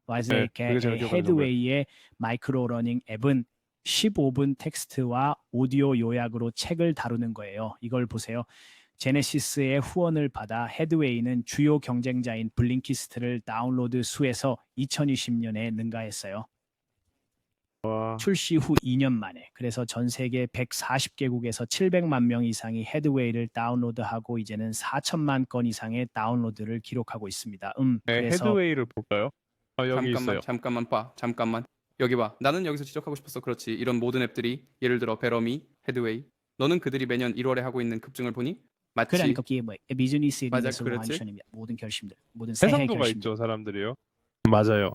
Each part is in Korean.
네, 그게 제가 기억하는 정보예요. 헤드웨이의 마이크로 러닝 앱은 15분 텍스트와 오디오 요약으로 책을 다루는 거예요. 이걸 보세요. 제네시스의 후원을 받아 헤드웨이는 주요 경쟁자인 블링키스트를 다운로드 수에서 2020년에 능가했어요. 와, 출시 후 2년 만에. 그래서 전 세계 140개국에서 700만 명 이상이 헤드웨이를 다운로드하고 이제는 4천만 건 이상의 다운로드를 기록하고 있습니다. 네, 그래서 헤드웨이를 볼까요? 아, 여기 잠깐만, 있어요. 잠깐만 봐. 잠깐만. 여기 봐. 나는 여기서 지적하고 싶었어. 그렇지. 이런 모든 앱들이 예를 들어 베러미, 헤드웨이. 너는 그들이 매년 1월에 하고 있는 급증을 보니? 맞지? 그러니까 그게 뭐 비즈니스에 맞아, 대해서 그렇지? 완전입니다. 모든 결심들, 모든 새해 해상도가 결심들. 있죠, 사람들이요. 맞아요.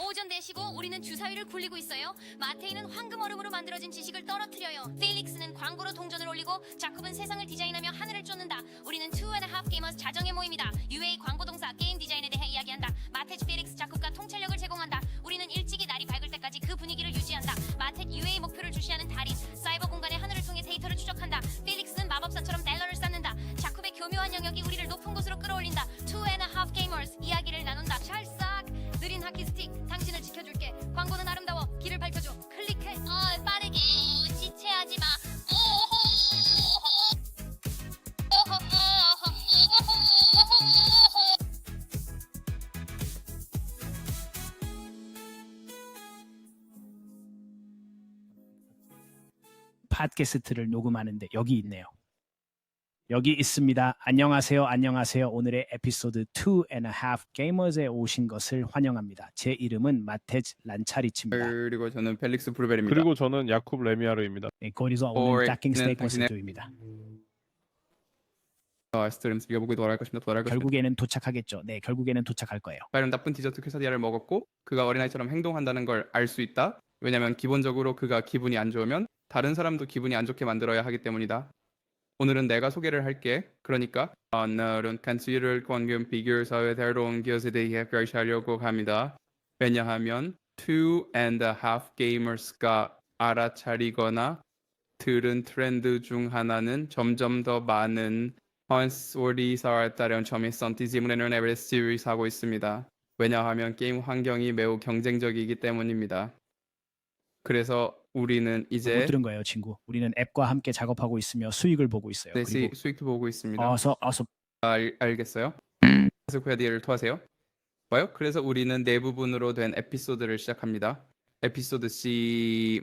오전 되시고 우리는 주사위를 굴리고 있어요. 마테이는 황금 얼음으로 만들어진 지식을 떨어뜨려요. 필릭스는 광고로 동전을 올리고 자쿰은 세상을 디자인하며 하늘을 쫓는다. 우리는 투 앤 하프 게이머스 자정의 모임이다. UA 광고 동사 게임 디자인에 대해 이야기한다. 마테즈 필릭스 자쿰과 통찰력을 제공한다. 우리는 일찍이 날이 밝을 때까지 그 분위기를 유지한다. 마테 UA 목표를 주시하는 달인 사이버 공간의 하늘을 통해 데이터를 추적한다. 필릭스는 마법사처럼 달러를 쌓는다. 자쿰의 교묘한 영역이 우리를 높은 곳으로 끌어올린다. 투 앤 하프 게이머스 이야기를 나눈다. 찰싹 느린 하키 스틱 당신을 지켜줄게. 광고는 아름다워 길을 밝혀줘. 클릭해. 빠르게 지체하지 마. 팟캐스트를 녹음하는데 여기 있네요. 여기 있습니다. 안녕하세요. 안녕하세요. 오늘의 에피소드 2 and a half 게이머즈에 오신 것을 환영합니다. 제 이름은 마테즈 란차리치입니다. 그리고 저는 펠릭스 브루베리입니다. 그리고 저는 야쿱 레미아르입니다. 네, 거기서 오늘 짝킹 당신의- 스테이크스입니다. 스트림스 이거 보고 돌아갈 것입니다. 돌아갈 것입니다. 결국에는 도착하겠죠. 네, 결국에는 도착할 거예요. 과연 나쁜 디저트 퀘사디아를 먹었고 그가 어린아이처럼 행동한다는 걸 알 수 있다. 왜냐면 기본적으로 그가 기분이 안 좋으면 다른 사람도 기분이 안 좋게 만들어야 하기 때문이다. 오늘은 내가 소개를 할게. 그러니까 오늘은 간수를 광금 비교 사회 새로운 것에 대해 표시하려고 합니다. 왜냐하면 two and a half gamers가 알아차리거나 들은 트렌드 중 하나는 점점 더 많은 헛소리사에 따른 점이 선티지문에는 에베레스트 시리즈 하고 있습니다. 왜냐하면 게임 환경이 매우 경쟁적이기 때문입니다. 그래서 우리는 못 이제 들은 거예요, 친구. 우리는 앱과 함께 작업하고 있으며 수익을 보고 있어요. 네, 그리고 수익도 보고 있습니다. 어서 알겠어요? 스퀘어디를 토하세요. 봐요. 그래서 우리는 네 부분으로 된 에피소드를 시작합니다. 에피소드 C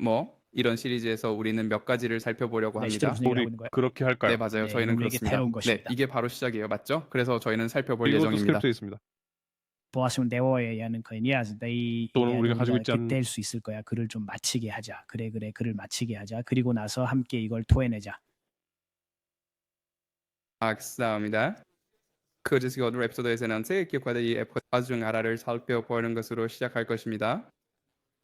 이런 시리즈에서 우리는 몇 가지를 살펴보려고 네, 합니다. 실제로 무슨 얘기를 우리 하고 있는 거예요? 그렇게 할까요? 네, 맞아요. 네, 저희는 우리에게 그렇습니다. 새로운 네, 것입니다. 이게 바로 시작이에요. 맞죠? 그래서 저희는 살펴볼 이것도 예정입니다. 스크립트에 있습니다. 보았으면 내워야 하는 거냐? 또는 우리가 가지고 있지 않은- 될 수 있을 거야. 글을 좀 마치게 하자. 그래, 글을 마치게 하자. 그리고 나서 함께 이걸 토해내자. 감사합니다. 그저씨 오늘 에피소드에서는 새 기억과의 이 에피소드 중 하나를 살펴보는 것으로 시작할 것입니다.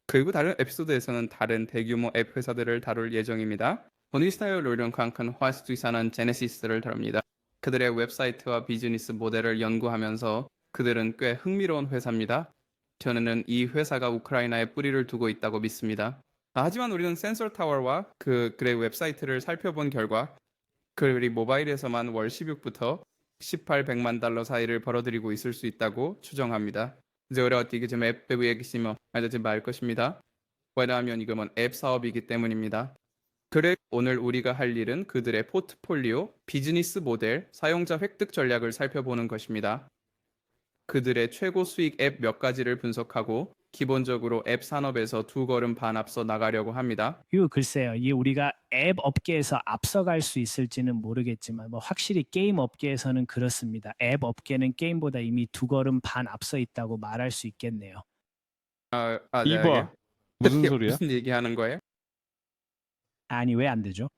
그리고 다른 에피소드에서는 다른 대규모 앱 회사들을 다룰 예정입니다. 오늘 스타일로는 강한 화수이사는 제네시스를 다룹니다. 그들의 웹사이트와 비즈니스 모델을 연구하면서 그들은 꽤 흥미로운 회사입니다. 저는 이 회사가 우크라이나에 뿌리를 두고 있다고 믿습니다. 하지만 우리는 센서 타워와 그의 웹사이트를 살펴본 결과 그들이 모바일에서만 월 16부터 1800만 달러 사이를 벌어들이고 있을 수 있다고 추정합니다. 저를 어떻게 좀 앱 배우에 계시면 알려지 말 것입니다. 왜냐하면 이건 앱 사업이기 때문입니다. 그래 오늘 우리가 할 일은 그들의 포트폴리오, 비즈니스 모델, 사용자 획득 전략을 살펴보는 것입니다. 그들의 최고 수익 앱 몇 가지를 분석하고 기본적으로 앱 산업에서 두 걸음 반 앞서 나가려고 합니다. 글쎄요. 이 우리가 앱 업계에서 앞서갈 수 있을지는 모르겠지만 확실히 게임 업계에서는 그렇습니다. 앱 업계는 게임보다 이미 두 걸음 반 앞서 있다고 말할 수 있겠네요. 네, 이봐, 무슨 어떻게- 소리야? 무슨 얘기하는 거예요? 아니 왜 안 되죠?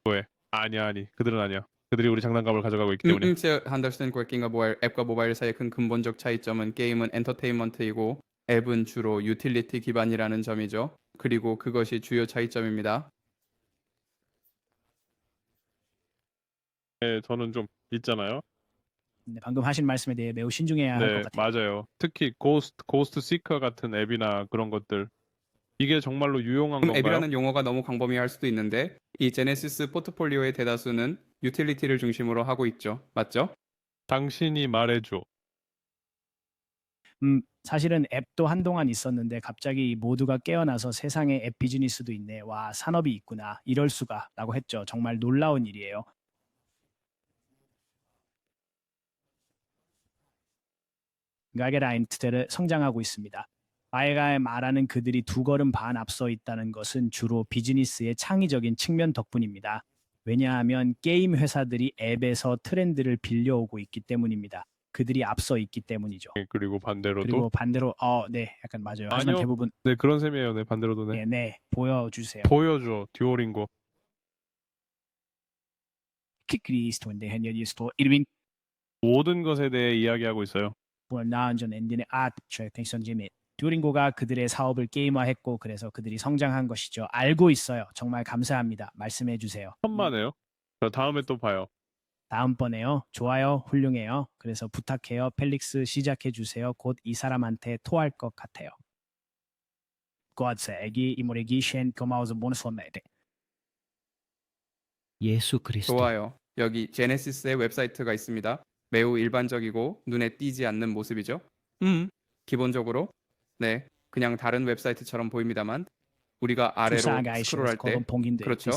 아니, 그들은 아니야. 그들이 우리 장난감을 가져가고 있기 때문에. 제가 understand working과 앱과 모바일 사이의 큰 근본적 차이점은 게임은 엔터테인먼트이고 앱은 주로 유틸리티 기반이라는 점이죠. 그리고 그것이 주요 차이점입니다. 네, 저는 좀 있잖아요. 네, 방금 하신 말씀에 대해 매우 신중해야 할 네, 것 같아요. 맞아요. 특히 고스트 시커 같은 앱이나 그런 것들. 이게 정말로 유용한 건가요? 앱이라는 용어가 너무 광범위할 수도 있는데 이 제네시스 포트폴리오의 대다수는 유틸리티를 중심으로 하고 있죠. 맞죠? 당신이 말해줘. 사실은 앱도 한동안 있었는데 갑자기 모두가 깨어나서 세상에 앱 비즈니스도 있네. 와, 산업이 있구나. 이럴 수가라고 했죠. 정말 놀라운 일이에요. 가게라인트를 성장하고 있습니다. 바에가에 말하는 그들이 두 걸음 반 앞서 있다는 것은 주로 비즈니스의 창의적인 측면 덕분입니다. 왜냐하면 게임 회사들이 앱에서 트렌드를 빌려오고 있기 때문입니다. 그들이 앞서 있기 때문이죠. 그리고 반대로도 그리고 반대로 네, 약간 맞아요. 하지만 아니요. 대부분 네 그런 셈이에요. 네 반대로도 네. 네, 보여주세요. 보여줘 듀오링고. 크리스토인데 henry리스토 이르빈 모든 것에 대해 이야기하고 있어요. 나은전 엔딘의 트랙션지밋 듀오링고가 그들의 사업을 게임화했고 그래서 그들이 성장한 것이죠. 알고 있어요. 정말 감사합니다. 말씀해 주세요. 천만에요. 저 다음에 또 봐요. 다음번에요. 좋아요. 훌륭해요. 그래서 부탁해요. 펠릭스 시작해 주세요. 곧 이 사람한테 토할 것 같아요. godsägi imoregi shen komaus bonusomete. 예수 그리스도 좋아요. 여기 제네시스의 웹사이트가 있습니다. 매우 일반적이고 눈에 띄지 않는 모습이죠. 기본적으로 네, 그냥 다른 웹사이트처럼 보입니다만 우리가 아래로 스크롤할 때 그렇죠.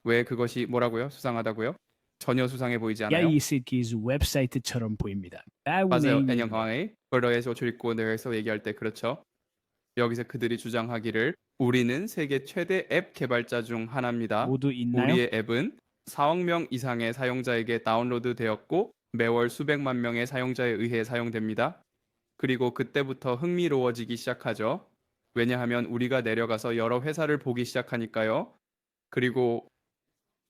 왜 그것이 뭐라고요? 수상하다고요? 전혀 수상해 보이지 않아요? 야이시키즈 웹사이트처럼 보입니다. 맞아요. 애녕 강의 벌러에서 출입고에서 얘기할 때 그렇죠. 여기서 그들이 주장하기를 우리는 세계 최대 앱 개발자 중 하나입니다. 모두 있나요? 우리의 앱은 4억 명 이상의 사용자에게 다운로드 되었고 매월 수백만 명의 사용자에 의해 사용됩니다. 그리고 그때부터 흥미로워지기 시작하죠. 왜냐하면 우리가 내려가서 여러 회사를 보기 시작하니까요. 그리고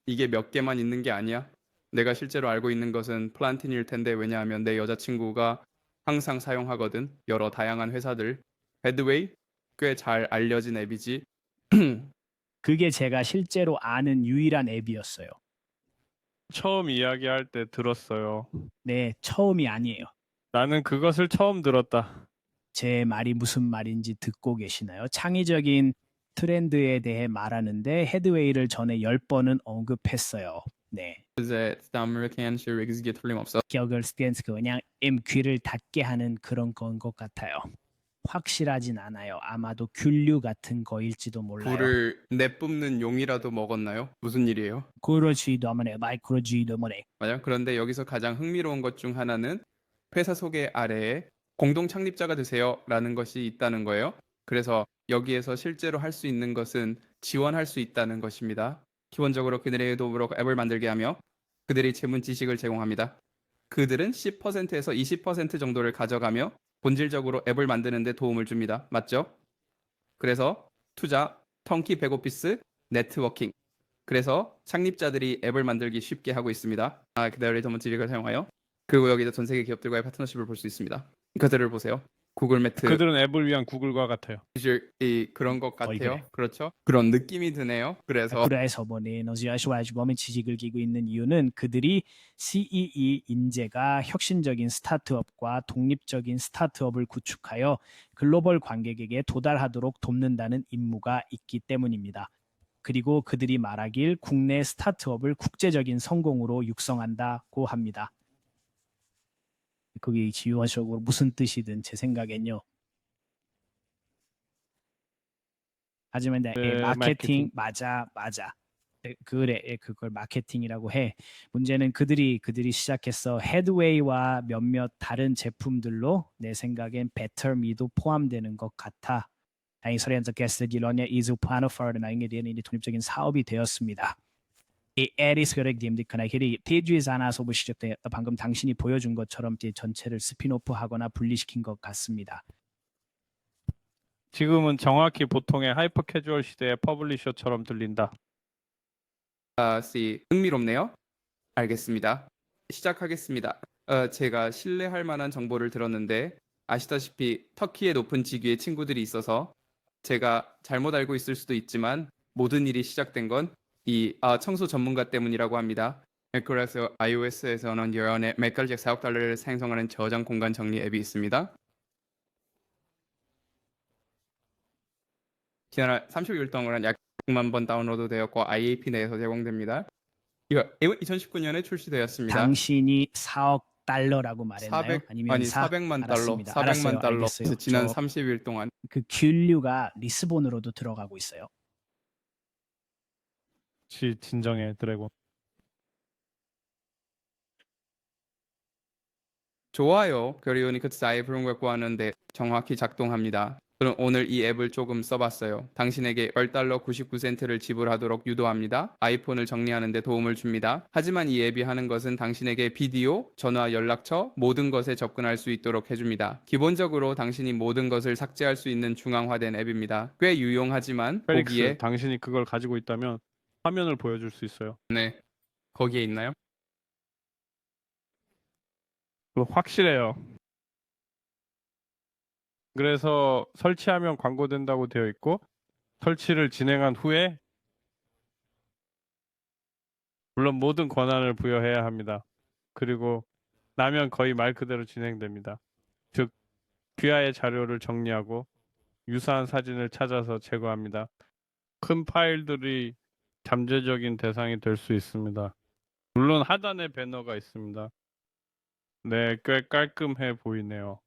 이게 몇 개만 있는 게 아니야. 내가 실제로 알고 있는 것은 플란틴일 텐데 왜냐하면 내 여자친구가 항상 사용하거든. 여러 다양한 회사들. 배드웨이 꽤 잘 알려진 앱이지. 그게 제가 실제로 아는 유일한 앱이었어요. 처음 이야기할 때 들었어요. 네, 처음이 아니에요. 나는 그것을 처음 들었다. 제 말이 무슨 말인지 듣고 계시나요? 창의적인 트렌드에 대해 말하는데 헤드웨이를 전에 10번은 언급했어요. 네. 이제 아메리칸식 얘기 틀림없어. 기억을 스탠스 그냥 귀를 닫게 하는 그런 건 것 같아요. 확실하진 않아요. 아마도 균류 같은 거일지도 몰라요. 불을 내뿜는 용이라도 먹었나요? 무슨 일이에요? 그러지도 않네. 마이크로지도 뭐네. 맞아요. 그런데 여기서 가장 흥미로운 것 중 하나는 회사 소개 아래에 공동 창립자가 되세요라는 것이 있다는 거예요. 그래서 여기에서 실제로 할 수 있는 것은 지원할 수 있다는 것입니다. 기본적으로 그들의 도움으로 앱을 만들게 하며 그들이 전문 지식을 제공합니다. 그들은 10%에서 20% 정도를 가져가며 본질적으로 앱을 만드는 데 도움을 줍니다. 맞죠? 그래서 투자, 턴키 백오피스, 네트워킹. 그래서 창립자들이 앱을 만들기 쉽게 하고 있습니다. 그들의 전문 지식을 사용하여 그리고 여기서 전 세계 기업들과의 파트너십을 볼 수 있습니다. 그들을 보세요. 구글 매트 그들은 앱을 위한 구글과 같아요. 그런 것 같아요. 그래. 그렇죠? 그런 느낌이 드네요. 그래서 뭐네 너지아시와지고 하면 지식을 기고 있는 이유는 그들이 CEE 인재가 혁신적인 스타트업과 독립적인 스타트업을 구축하여 글로벌 관객에게 도달하도록 돕는다는 임무가 있기 때문입니다. 그리고 그들이 말하길 국내 스타트업을 국제적인 성공으로 육성한다고 합니다. 그게 지유화적으로 무슨 뜻이든 제 생각엔요. 하지만 마케팅 맞아. 그래 그걸 마케팅이라고 해. 문제는 그들이 시작했어. 헤드웨이와 몇몇 다른 제품들로 내 생각엔 베터미도 포함되는 것 같아. 다행히 소리한테 게스트기로냐 이즈 파노퍼드나잉에 대한 독립적인 사업이 되었습니다. 이 에리스 혈액디엠디크나 힐이 페이지에서 하나서 보시죠. 방금 당신이 보여준 것처럼 전체를 스피노프하거나 분리시킨 것 같습니다. 지금은 정확히 보통의 하이퍼 캐주얼 시대의 퍼블리셔처럼 들린다. 흥미롭네요. 알겠습니다. 시작하겠습니다. 제가 신뢰할 만한 정보를 들었는데 아시다시피 터키의 높은 직위의 친구들이 있어서 제가 잘못 알고 있을 수도 있지만 모든 일이 시작된 건 이 청소 전문가 때문이라고 합니다. 그래서 iOS에서는 여러 맥걸잭 4억 달러를 생성하는 저장 공간 정리 앱이 있습니다. 지난 30일 동안 약 100만 번 다운로드 되었고 IAP 내에서 제공됩니다. 이거 2019년에 출시되었습니다. 당신이 4억 달러라고 말했나요? 400 아니면 아니 400만 달러, 알았습니다. 400만 알았어요. 달러. 알겠어요. 지난 저 30일 동안 그 균류가 리스본으로도 들어가고 있어요. 진정해 드래곤. 좋아요. 그리고 그 사이 그런 걸 구하는데 정확히 작동합니다. 그럼 오늘 이 앱을 조금 써봤어요. 당신에게 10달러 99센트를 지불하도록 유도합니다. 아이폰을 정리하는 데 도움을 줍니다. 하지만 이 앱이 하는 것은 당신에게 비디오, 전화, 연락처, 모든 것에 접근할 수 있도록 해줍니다. 기본적으로 당신이 모든 것을 삭제할 수 있는 중앙화된 앱입니다. 꽤 유용하지만 펠릭스, 보기에 당신이 그걸 가지고 있다면 화면을 보여줄 수 있어요. 네, 거기에 있나요? 그거 확실해요. 그래서 설치하면 광고된다고 되어 있고 설치를 진행한 후에 물론 모든 권한을 부여해야 합니다. 그리고 나면 거의 말 그대로 진행됩니다. 즉 귀하의 자료를 정리하고 유사한 사진을 찾아서 제거합니다. 큰 파일들이 잠재적인 대상이 될 수 있습니다. 물론 하단에 배너가 있습니다. 네, 꽤 깔끔해 보이네요.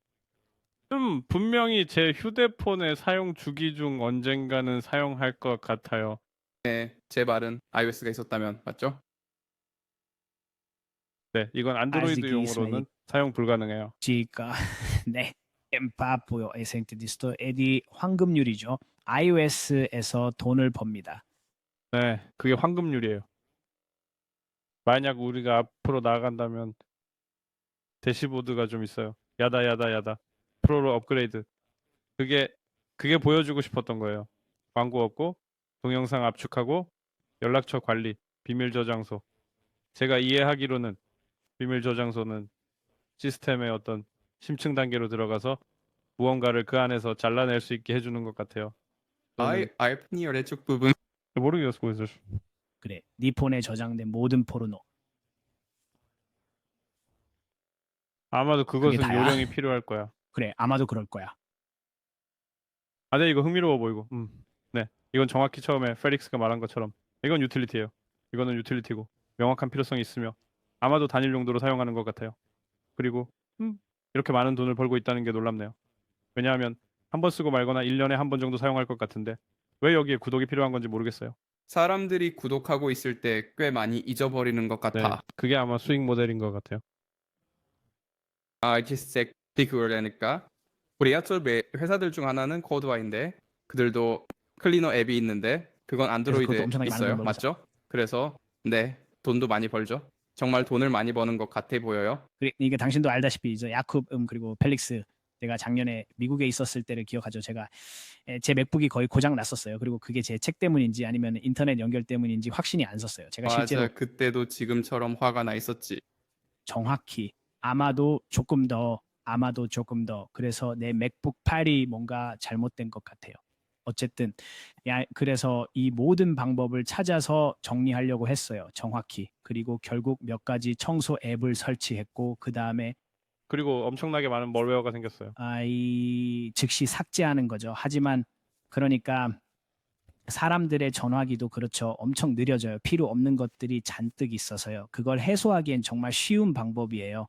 분명히 제 휴대폰의 사용 주기 중 언젠가는 사용할 것 같아요. 네, 제 말은 iOS가 있었다면 맞죠? 네, 이건 안드로이드용으로는 사용 불가능해요. Jika 네, 엠파포요 에센트디스토 에디 황금률이죠. iOS에서 돈을 법니다. 네, 그게 황금률이에요. 만약 우리가 앞으로 나아간다면 대시보드가 좀 있어요. 야다. 프로로 업그레이드. 그게 보여주고 싶었던 거예요. 광고 없고 동영상 압축하고 연락처 관리, 비밀 저장소. 제가 이해하기로는 비밀 저장소는 시스템의 어떤 심층 단계로 들어가서 무언가를 그 안에서 잘라낼 수 있게 해주는 것 같아요. 저는 아이폰이 아래쪽 부분 모르겠어 보여줘. 그래, 네 폰에 저장된 모든 포르노. 아마도 그것은 다야. 요령이 필요할 거야. 그래, 아마도 그럴 거야. 아, 네, 이거 흥미로워 보이고. 네, 이건 정확히 처음에 펠릭스가 말한 것처럼 이건 유틸리티예요. 이거는 유틸리티고 명확한 필요성이 있으며 아마도 단일 용도로 사용하는 것 같아요. 그리고 이렇게 많은 돈을 벌고 있다는 게 놀랍네요. 왜냐하면 한 번 쓰고 말거나 1년에 한 번 정도 사용할 것 같은데 왜 여기에 구독이 필요한 건지 모르겠어요. 사람들이 구독하고 있을 때 꽤 많이 잊어버리는 것 네, 같아. 그게 아마 수익 모델인 것 같아요. RGSec 그러니까 우리 야철 회사들 중 하나는 코드와인데 그들도 클리너 앱이 있는데 그건 그것도 안드로이드에 엄청나게 많은 있어요. 돈 벌죠. 맞죠? 그래서 네, 돈도 많이 벌죠. 정말 돈을 많이 버는 것 같아 보여요. 그래, 이게 당신도 알다시피 이제 야쿱 그리고 펠릭스 제가 작년에 미국에 있었을 때를 기억하죠. 제가 제 맥북이 거의 고장 났었어요. 그리고 그게 제 책 때문인지 아니면 인터넷 연결 때문인지 확신이 안 섰어요. 제가 실제로 맞아, 그때도 지금처럼 화가 나 있었지. 정확히 아마도 조금 더 그래서 내 맥북 8이 뭔가 잘못된 것 같아요. 어쨌든 그래서 이 모든 방법을 찾아서 정리하려고 했어요. 정확히. 그리고 결국 몇 가지 청소 앱을 설치했고 그 다음에 그리고 엄청나게 많은 멀웨어가 생겼어요. 즉시 삭제하는 거죠. 하지만 그러니까 사람들의 전화기도 그렇죠. 엄청 느려져요. 필요 없는 것들이 잔뜩 있어서요. 그걸 해소하기엔 정말 쉬운 방법이에요.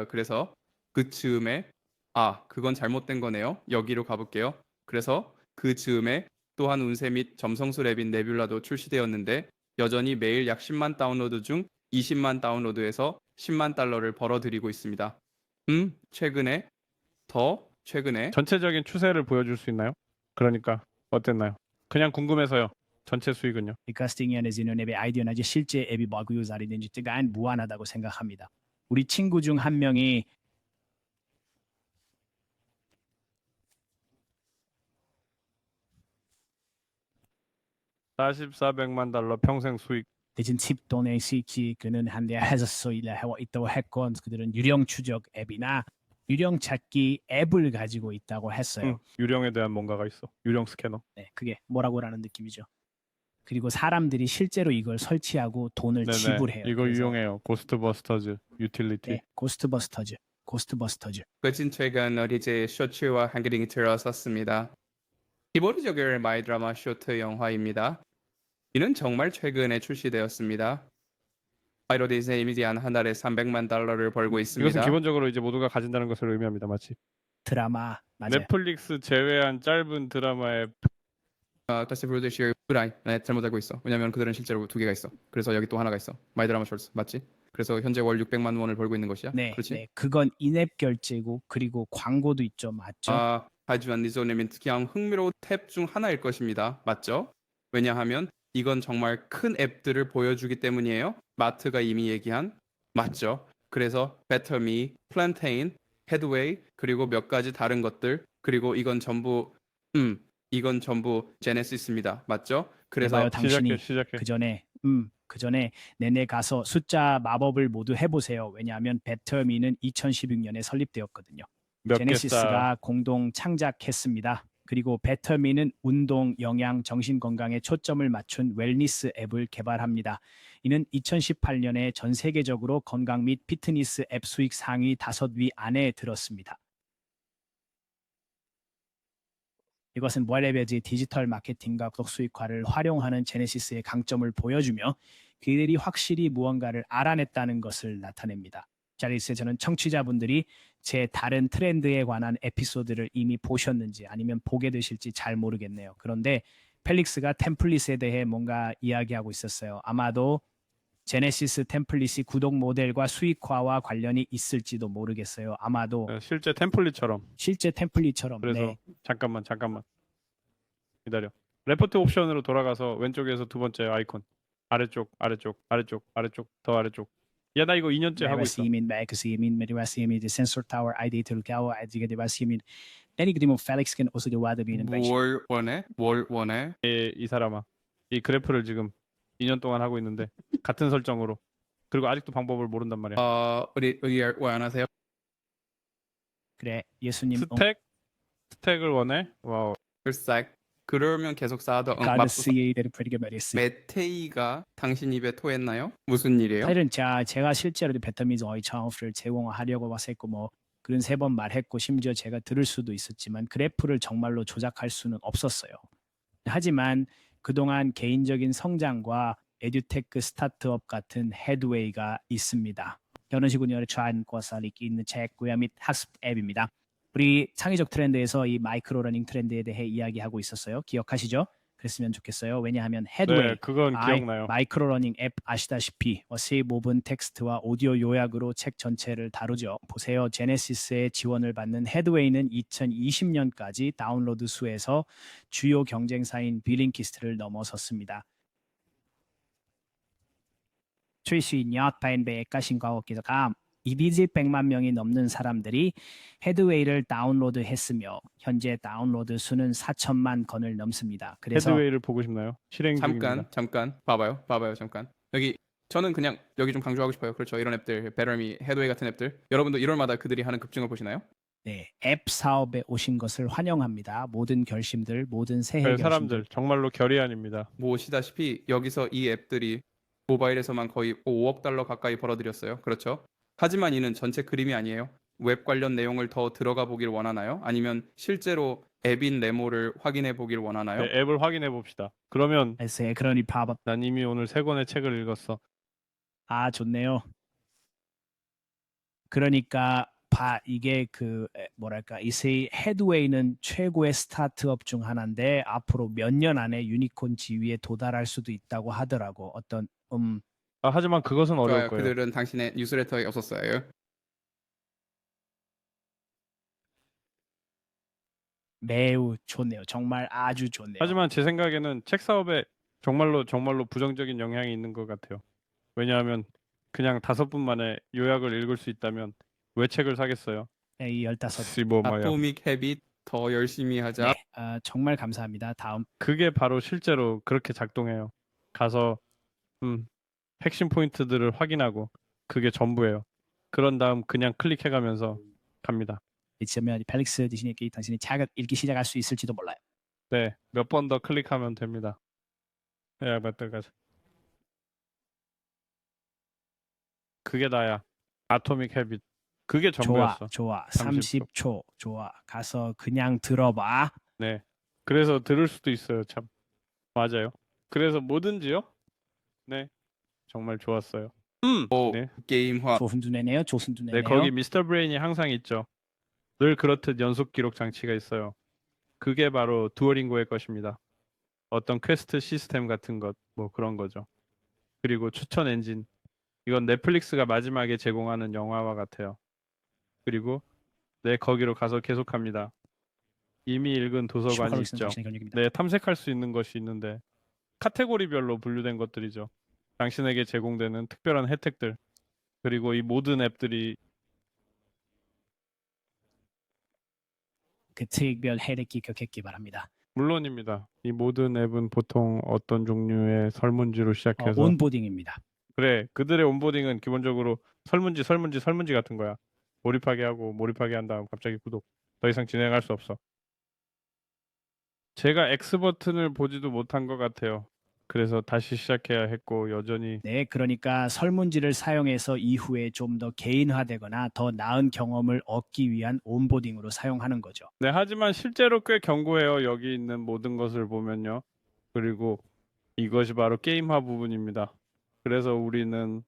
그래서 그 즈음에 그건 잘못된 거네요. 여기로 가볼게요. 그래서 그 즈음에 또한 운세 및 점성술 앱인 네뷸라도 출시되었는데 여전히 매일 약 10만 다운로드 중 20만 다운로드에서 10만 달러를 벌어들이고 있습니다. 최근에 전체적인 추세를 보여줄 수 있나요? 그러니까 어땠나요? 그냥 궁금해서요. 전체 수익은요? 리카스팅이안에서는 앱의 아이디어나 이제 실제 앱이 뭐고 유사리든지 뜨간 무한하다고 생각합니다. 우리 친구 중 한 명이 400만 달러 평생 수익. 대신 팁 돈의 시키 그는 한대 해서 일을 하고 있다고 했고 그들은 유령 추적 앱이나 유령 찾기 앱을 가지고 있다고 했어요. 유령에 대한 뭔가가 있어. 유령 스캐너. 네, 그게 뭐라고라는 느낌이죠. 그리고 사람들이 실제로 이걸 설치하고 돈을 네네. 지불해요. 이거 그래서, 유용해요. 고스트버스터즈 유틸리티. 네, 고스트버스터즈. 그친 최근 어리제 쇼츠와 한글이 들어섰습니다. 기본적으로 마이 드라마 쇼트 영화입니다. 이는 정말 최근에 출시되었습니다. 바이로 디즈니이 한 달에 $300만 벌고 이것은 있습니다. 기본적으로 이제 모두가 가진다는 것을 의미합니다. 마치 드라마 맞아요. 넷플릭스 제외한 짧은 드라마의 다시 브로드시어 브라이. 네, 잘못 알고 있어. 왜냐면 그들은 실제로 2개가 있어. 그래서 여기 또 하나가 있어. 마이 드라마 쇼츠 맞지? 그래서 현재 월 600만 원을 벌고 있는 것이야. 네, 그렇지? 네, 그건 인앱 결제고 그리고 광고도 있죠, 맞죠? 하지만 니조님은 그냥 흥미로운 탭 중 하나일 것입니다. 맞죠? 왜냐하면 이건 정말 큰 앱들을 보여주기 때문이에요. 마트가 이미 얘기한 맞죠? 그래서 베터미, 플랜테인, 헤드웨이 그리고 몇 가지 다른 것들 그리고 이건 전부 제네시스입니다. 맞죠? 그래서 해봐요, 당신이 시작해. 그 전에 내내 가서 숫자 마법을 모두 해보세요. 왜냐하면 베터미는 2016년에 설립되었거든요. 몇 개 쌓아. 제네시스가 공동 창작했습니다. 그리고 베터미는 운동, 영양, 정신 건강에 초점을 맞춘 웰니스 앱을 개발합니다. 이는 2018년에 전 세계적으로 건강 및 피트니스 앱 수익 상위 5위 안에 들었습니다. 이것은 월레베지 디지털 마케팅과 구독 수익화를 활용하는 제네시스의 강점을 보여주며 그들이 확실히 무언가를 알아냈다는 것을 나타냅니다. 자리스에 저는 청취자분들이 제 다른 트렌드에 관한 에피소드를 이미 보셨는지 아니면 보게 되실지 잘 모르겠네요. 그런데 펠릭스가 템플릿에 대해 뭔가 이야기하고 있었어요. 아마도 제네시스 템플릿이 구독 모델과 수익화와 관련이 있을지도 모르겠어요. 아마도 실제 템플릿처럼. 실제 템플릿처럼. 그래서 네. 잠깐만 기다려. 레포트 옵션으로 돌아가서 왼쪽에서 두 번째 아이콘 아래쪽 더 아래쪽. 야 나 이거 2년째 하고 있어. sensor tower ID 들어가고 아직에 되었으면 내니 그리고 펠릭스는 어서 도와드리는 방식. 뭘 원해? 이 사람아. 이 그래프를 지금 2년 동안 하고 있는데 같은 설정으로. 그리고 아직도 방법을 모른단 말이야. 어디 원하세요? 그래 예수님. 스택을 원해? 와우. 글쎄 그러면 계속 쌓아도 가드스에 대한 프리가 말했어요. 메테이가 당신 입에 토했나요? 무슨 일이에요? 사실은 제가 실제로 베터미즈 어이차우프를 제공하려고 했고 뭐 그런 3번 말했고 심지어 제가 들을 수도 있었지만 그래프를 정말로 조작할 수는 없었어요. 하지만 그동안 개인적인 성장과 에듀테크 스타트업 같은 헤드웨이가 있습니다. 이런 식으로 트렌드과 살리기 있는 책구야 및 학습 앱입니다. 우리 창의적 트렌드에서 이 마이크로 러닝 트렌드에 대해 이야기하고 있었어요. 기억하시죠? 그랬으면 좋겠어요. 왜냐하면 헤드웨이, 네, 그건 기억나요. 마이크로 러닝 앱 아시다시피 15분 텍스트와 오디오 요약으로 책 전체를 다루죠. 보세요. 제네시스의 지원을 받는 헤드웨이는 2020년까지 다운로드 수에서 주요 경쟁사인 빌링키스트를 넘어섰습니다. 최시 엿바인베가 신과학기가 이디지 100만 명이 넘는 사람들이 헤드웨이를 다운로드했으며 현재 다운로드 수는 4천만 건을 넘습니다. 그래서 헤드웨이를 보고 싶나요? 실행 중입니다. 잠깐 봐봐요 잠깐 여기 저는 그냥 여기 좀 강조하고 싶어요. 그렇죠. 이런 앱들 베러미 헤드웨이 같은 앱들 여러분도 1월마다 그들이 하는 급증을 보시나요? 네, 앱 사업에 오신 것을 환영합니다. 모든 결심들, 모든 새해 별 결심들. 사람들 정말로 결이 아닙니다. 보시다시피 여기서 이 앱들이 모바일에서만 거의 $5억 가까이 벌어들였어요. 그렇죠. 하지만 이는 전체 그림이 아니에요. 웹 관련 내용을 더 들어가 보길 원하나요? 아니면 실제로 앱인 네모를 확인해 보길 원하나요? 네, 앱을 확인해 봅시다. 그러면 에세이 그러니 봐봐. 난 이미 오늘 3권의 책을 읽었어. 아, 좋네요. 그러니까 이게 뭐랄까 이세 헤드웨이는 최고의 스타트업 중 하나인데 앞으로 몇 년 안에 유니콘 지위에 도달할 수도 있다고 하더라고. 어떤 하지만 그것은 어려울 좋아요. 거예요. 그들은 당신의 뉴스레터에 없었어요. 매우 좋네요. 정말 아주 좋네요. 하지만 제 생각에는 책 사업에 정말로 부정적인 영향이 있는 것 같아요. 왜냐하면 그냥 5분 만에 요약을 읽을 수 있다면 왜 책을 사겠어요? 네, 이 15. 씨뭐마야. 아토믹 헤빗 더 열심히 하자. 네, 정말 감사합니다. 다음. 그게 바로 실제로 그렇게 작동해요. 가서 핵심 포인트들을 확인하고 그게 전부예요. 그런 다음 그냥 클릭해가면서 갑니다. 있으면 펠릭스 대신에 당신이 책을 읽기 시작할 수 있을지도 몰라요. 네, 몇 번 더 클릭하면 됩니다. 야, 맞다가자. 그게 나야. 아토믹 헤빗. 그게 전부였어. 좋아. 30초. 30초. 좋아. 가서 그냥 들어봐. 네. 그래서 들을 수도 있어요, 참. 맞아요. 그래서 뭐든지요? 네. 정말 좋았어요. 네. 게임화 조순두네네요. 네, 조순두네네요. 거기 미스터 브레인이 항상 있죠. 늘 그렇듯 연속 기록 장치가 있어요. 그게 바로 두오링고의 것입니다. 어떤 퀘스트 시스템 같은 것, 뭐 그런 거죠. 그리고 추천 엔진. 이건 넷플릭스가 마지막에 제공하는 영화와 같아요. 그리고 네, 거기로 가서 계속합니다. 이미 읽은 도서관이 추가로 있는 있죠. 당신의 경력입니다. 네, 탐색할 수 있는 것이 있는데 카테고리별로 분류된 것들이죠. 당신에게 제공되는 특별한 혜택들. 그리고 이 모든 앱들이 그 특별 혜택 기억했기 바랍니다. 물론입니다. 이 모든 앱은 보통 어떤 종류의 설문지로 시작해서 온보딩입니다. 그래, 그들의 온보딩은 기본적으로 설문지 같은 거야. 몰입하게 하고 몰입하게 한 다음 갑자기 구독. 더 이상 진행할 수 없어. 제가 X 버튼을 보지도 못한 것 같아요. 그래서 다시 시작해야 했고 여전히 네, 그러니까 설문지를 사용해서 이후에 좀 더 개인화되거나 더 나은 경험을 얻기 위한 온보딩으로 사용하는 거죠. 네, 하지만 실제로 꽤 견고해요. 여기 있는 모든 것을 보면요. 그리고 이것이 바로 게임화 부분입니다. 그래서 우리는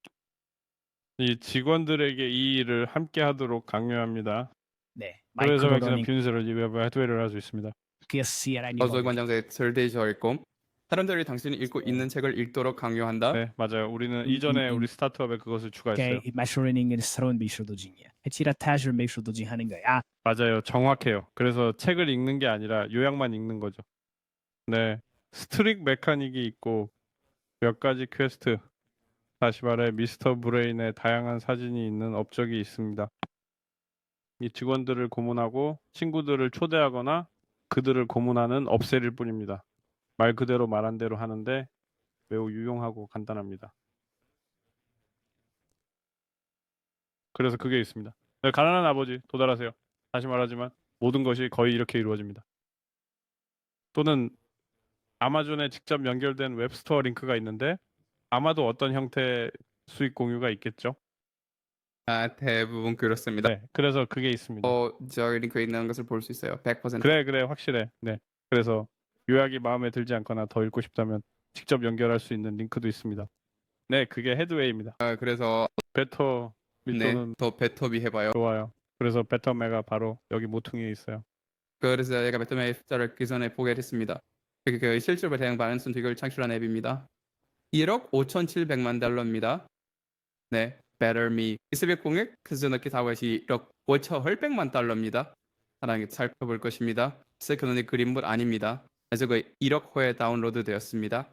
이 직원들에게 이 일을 함께 하도록 강요합니다. 네, 그래서 마이크로 백신은 러닝 비즈니스를 해드웨이를 할 수 있습니다. PSCR이 저서관장제 절대죠 읽고 사람들이 당신이 읽고 있는 책을 읽도록 강요한다. 네, 맞아요. 우리는 이전에 우리 스타트업에 그것을 추가했어요. 마이크로러닝은 새로운 미술도징이야. 해치라타ዥ 미술도징 하는 거야. 맞아요. 정확해요. 그래서 책을 읽는 게 아니라 요약만 읽는 거죠. 네, 스트릭 메카닉이 있고 몇 가지 퀘스트. 다시 말해 미스터 브레인의 다양한 사진이 있는 업적이 있습니다. 이 직원들을 고문하고 친구들을 초대하거나 그들을 고문하는 업셀일 뿐입니다. 말 그대로 말한 대로 하는데 매우 유용하고 간단합니다. 그래서 그게 있습니다. 네, 가난한 아버지 도달하세요. 다시 말하지만 모든 것이 거의 이렇게 이루어집니다. 또는 아마존에 직접 연결된 웹스토어 링크가 있는데 아마도 어떤 형태의 수익 공유가 있겠죠. 대부분 그렇습니다. 네, 그래서 그게 있습니다. 저희 링크에 있는 것을 볼 수 있어요. 100%. 그래 확실해. 네, 그래서 요약이 마음에 들지 않거나 더 읽고 싶다면 직접 연결할 수 있는 링크도 있습니다. 네, 그게 헤드웨이입니다. 그래서 베터 네, 밑도는 더 베터비 해봐요. 좋아요. 그래서 베터메가 바로 여기 모퉁이에 있어요. 그래서 제가 베터메의 숫자를 그 전에 보겠습니다. 그 실제로 대형 반응 선택을 창출한 앱입니다. 1억 5,700만 달러입니다. 네, Better Me. 이스백 공액 그저넣기 사고시 1억 5,800만 달러입니다. 하나 살펴볼 것입니다. 세컨의 그림은 아닙니다. 저거 1억 호에 다운로드 되었습니다.